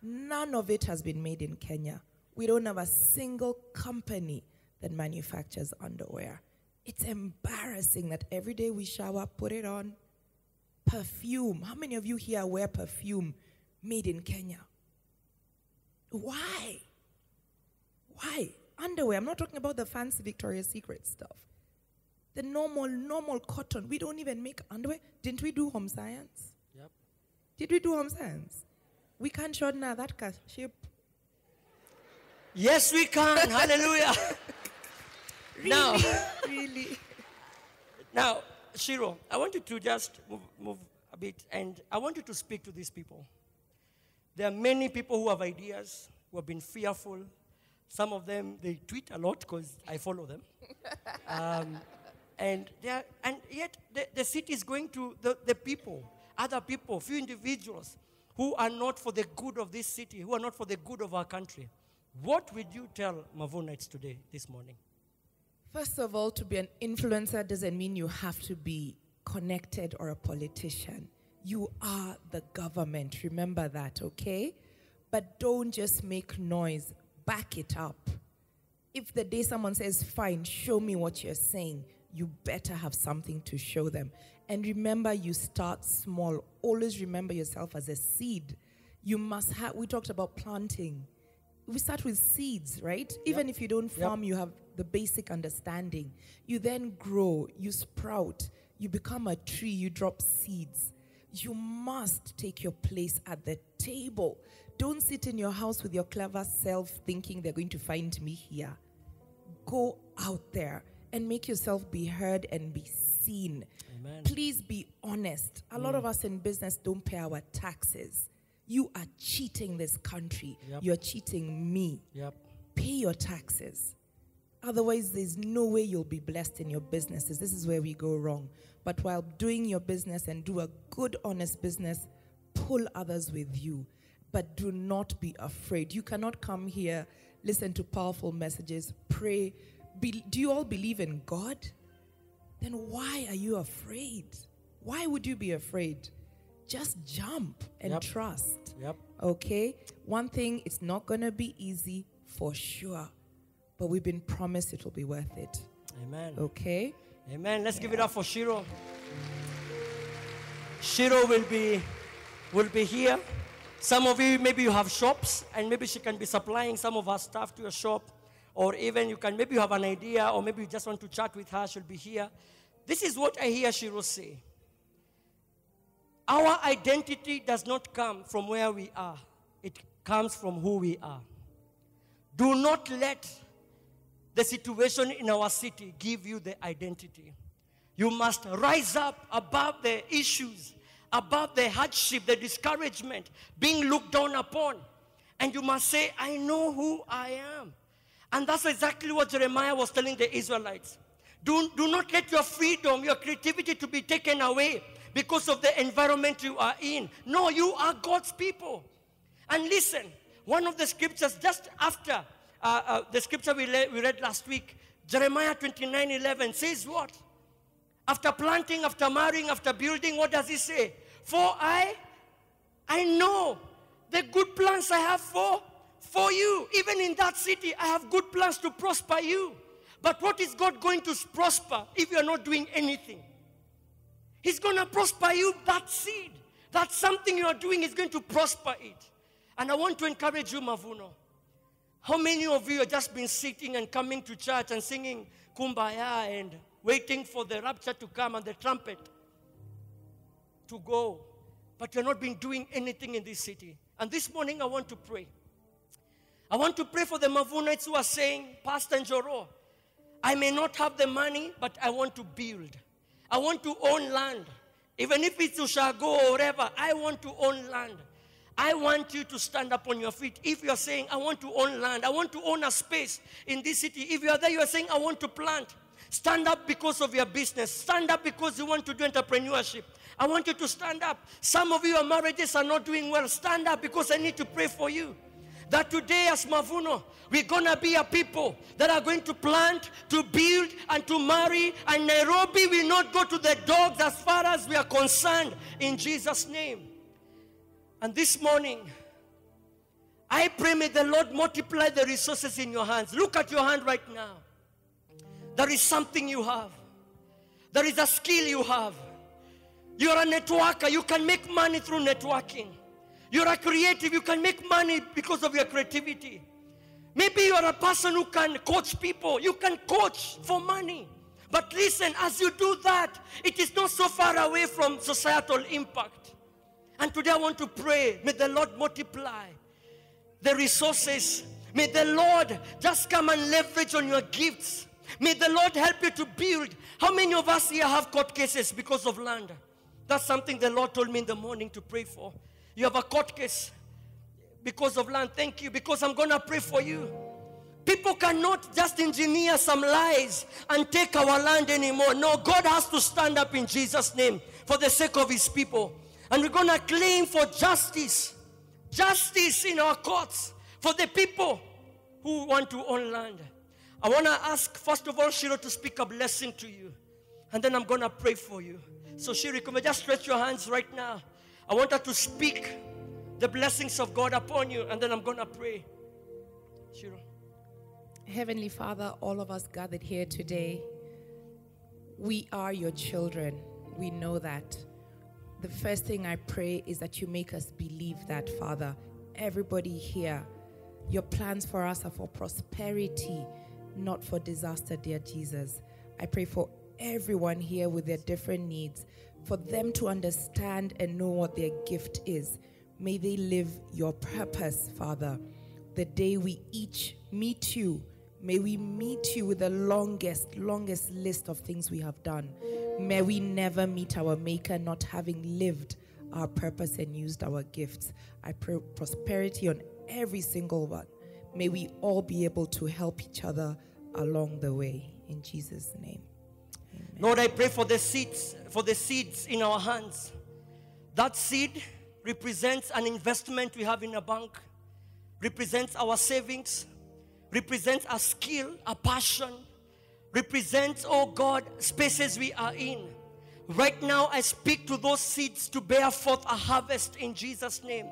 None of it has been made in Kenya. We don't have a single company that manufactures underwear. It's embarrassing that every day we shower, put it on. Perfume. How many of you here wear perfume made in Kenya? Why? Why? Underwear. I'm not talking about the fancy Victoria's Secret stuff. The normal cotton. We don't even make underwear. Didn't we do home science? Yep. Did we do home science? We can't shorten that shape. Yes, we can. Hallelujah. Really? Really? Now, Shiro, I want you to just move a bit, and I want you to speak to these people. There are many people who have ideas, who have been fearful. Some of them, they tweet a lot because I follow them. And yet the city is going to the people, other people, few individuals who are not for the good of this city, who are not for the good of our country. What would you tell Mavonites today, this morning? First of all, to be an influencer doesn't mean you have to be connected or a politician. You are the government. Remember that, okay? But don't just make noise. Back it up. If the day someone says, fine, show me what you're saying, you better have something to show them. And remember, you start small. Always remember yourself as a seed. You must have, we talked about planting. We start with seeds, right? Even if you don't farm, you have the basic understanding. You then grow, you sprout, you become a tree, you drop seeds. You must take your place at the table. Don't sit in your house with your clever self thinking they're going to find me here. Go out there and make yourself be heard and be seen. Amen. Please be honest. A lot of us in business don't pay our taxes. You are cheating this country. You're cheating me. Pay your taxes. Otherwise, there's no way you'll be blessed in your businesses. This is where we go wrong. But while doing your business and do a good, honest business, pull others with you. But do not be afraid. You cannot come here, listen to powerful messages, pray. Do you all believe in God? Then why are you afraid? Why would you be afraid? just jump and Yep. trust. Yep. Okay? One thing, it's not going to be easy for sure, but we've been promised it will be worth it. Amen. Okay? Amen. Let's give it up for Shiro. Shiro will be here. Some of you, maybe you have shops, and maybe she can be supplying some of her stuff to your shop. Or even maybe you have an idea, or maybe you just want to chat with her, she'll be here. This is what I hear Shiro say. Our identity does not come from where we are. It comes from who we are. Do not let the situation in our city give you the identity. You must rise up above the issues, above the hardship, the discouragement, being looked down upon. And you must say, I know who I am. And that's exactly what Jeremiah was telling the Israelites. Do not let your freedom, your creativity to be taken away because of the environment you are in. No, you are God's people. And listen, one of the scriptures just after the scripture we read last week, Jeremiah 29:11 says what? After planting, after marrying, after building, what does he say? For I know the good plans I have for you. Even in that city, I have good plans to prosper you. But what is God going to prosper if you are not doing anything? He's going to prosper you, that seed. That something you are doing is going to prosper it. And I want to encourage you, Mavuno. How many of you have just been sitting and coming to church and singing Kumbaya and waiting for the rapture to come and the trumpet to go, but you've not been doing anything in this city? And this morning I want to pray. I want to pray for the Mavunites who are saying, Pastor Njoro, I may not have the money, but I want to build. I want to own land. Even if it's Ushago or whatever, I want to own land. I want you to stand up on your feet. If you're saying, I want to own land, I want to own a space in this city. If you're there, you're saying, I want to plant. Stand up because of your business. Stand up because you want to do entrepreneurship. I want you to stand up. Some of your marriages are not doing well. Stand up because I need to pray for you. That today as Mavuno, we're going to be a people that are going to plant, to build, and to marry. And Nairobi will not go to the dogs as far as we are concerned, in Jesus' name. And this morning, I pray may the Lord multiply the resources in your hands. Look at your hand right now. There is something you have. There is a skill you have. You're a networker. You can make money through networking. You're a creative. You can make money because of your creativity. Maybe you're a person who can coach people. You can coach for money. But listen, as you do that, it is not so far away from societal impact. And today I want to pray, may the Lord multiply the resources. May the Lord just come and leverage on your gifts. May the Lord help you to build. How many of us here have court cases because of land? That's something the Lord told me in the morning to pray for. You have a court case because of land. Thank you, because I'm going to pray for you. People cannot just engineer some lies and take our land anymore. No, God has to stand up in Jesus' name for the sake of his people. And we're going to claim for justice. Justice in our courts for the people who want to own land. I want to ask, first of all, Shiro to speak a blessing to you. And then I'm going to pray for you. So Shiro, can we just stretch your hands right now? I want her to speak the blessings of God upon you. And then I'm going to pray. Shiro. Heavenly Father, all of us gathered here today, we are your children. We know that. The first thing I pray is that you make us believe that, Father. Everybody here, your plans for us are for prosperity, not for disaster, dear Jesus. I pray for everyone here with their different needs, for them to understand and know what their gift is. May they live your purpose, Father. The day we each meet you, may we meet you with the longest list of things we have done. May we never meet our Maker not having lived our purpose and used our gifts. I pray prosperity on every single one. May we all be able to help each other along the way. In Jesus' name. Amen. Lord, I pray for the seeds in our hands. That seed represents an investment we have in a bank, represents our savings, represents a skill, a passion, represents, oh God, spaces we are in. Right now, I speak to those seeds to bear forth a harvest in Jesus' name.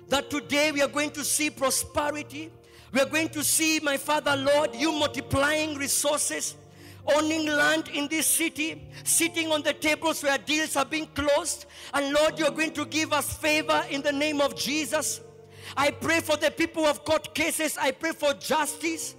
That today we are going to see prosperity. We are going to see, my Father, Lord, you multiplying resources, owning land in this city, sitting on the tables where deals are being closed. And Lord, you are going to give us favor in the name of Jesus. I pray for the people who have court cases. I pray for justice.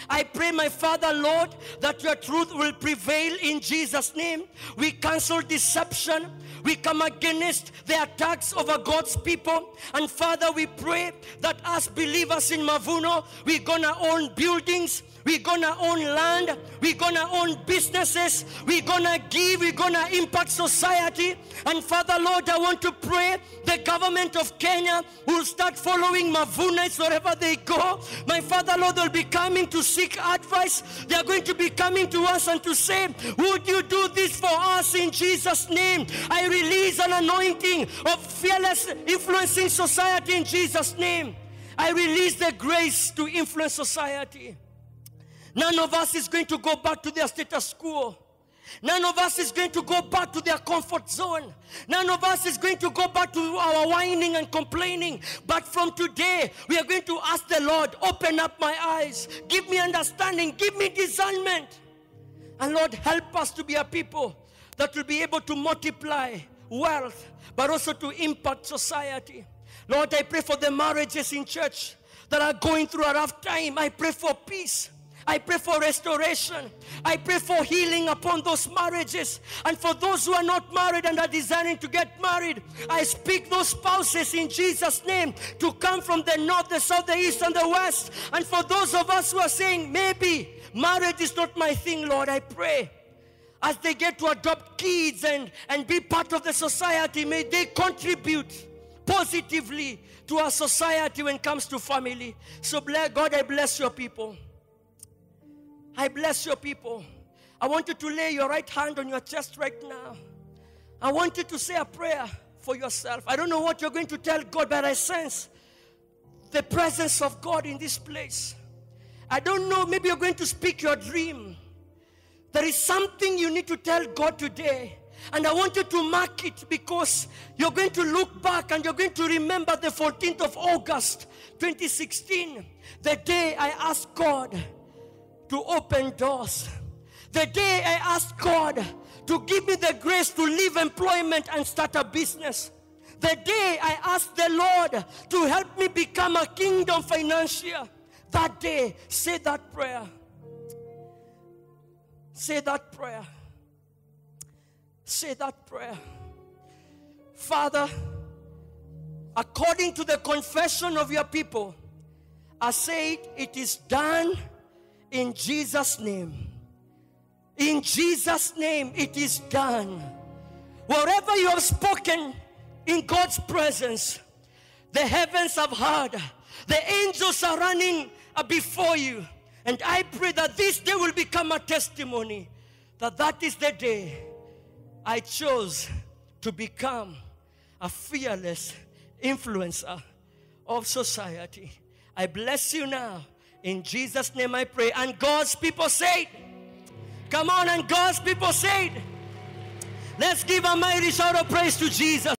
I pray, my Father, Lord, that your truth will prevail in Jesus' name. We cancel deception. We come against the attacks over God's people. And Father, we pray that as believers in Mavuno, we're going to own buildings. We're going to own land. We're going to own businesses. We're going to give. We're going to impact society. And Father, Lord, I want to pray the government of Kenya will start following Mavunaites wherever they go. My Father, Lord, they'll be coming to seek advice. They are going to be coming to us and to say, would you do this for us in Jesus' name? I release an anointing of fearless influencing society in Jesus' name. I release the grace to influence society. None of us is going to go back to their status quo. None of us is going to go back to their comfort zone. None of us is going to go back to our whining and complaining. But from today, we are going to ask the Lord, open up my eyes. Give me understanding. Give me discernment. And Lord, help us to be a people that will be able to multiply wealth, but also to impact society. Lord, I pray for the marriages in church that are going through a rough time. I pray for peace. I pray for restoration. I pray for healing upon those marriages. And for those who are not married and are desiring to get married, I speak those spouses in Jesus' name to come from the north, the south, the east, and the west. And for those of us who are saying, maybe marriage is not my thing, Lord, I pray as they get to adopt kids and be part of the society, may they contribute positively to our society when it comes to family. So God, I bless your people. I bless your people. I want you to lay your right hand on your chest right now. I want you to say a prayer for yourself. I don't know what you're going to tell God, but I sense the presence of God in this place. I don't know, maybe you're going to speak your dream. There is something you need to tell God today. And I want you to mark it because you're going to look back and you're going to remember the 14th of August, 2016, the day I asked God to open doors. The day I asked God to give me the grace to leave employment and start a business. The day I asked the Lord to help me become a kingdom financier. That day, say that prayer. Say that prayer. Say that prayer. Father, according to the confession of your people, I say it is done in Jesus' name. In Jesus' name it is done. Wherever you have spoken in God's presence, the heavens have heard. The angels are running before you. And I pray that this day will become a testimony that is the day I chose to become a fearless influencer of society. I bless you now. In Jesus' name I pray. And God's people say it. Come on, and God's people say it. Let's give a mighty shout of praise to Jesus.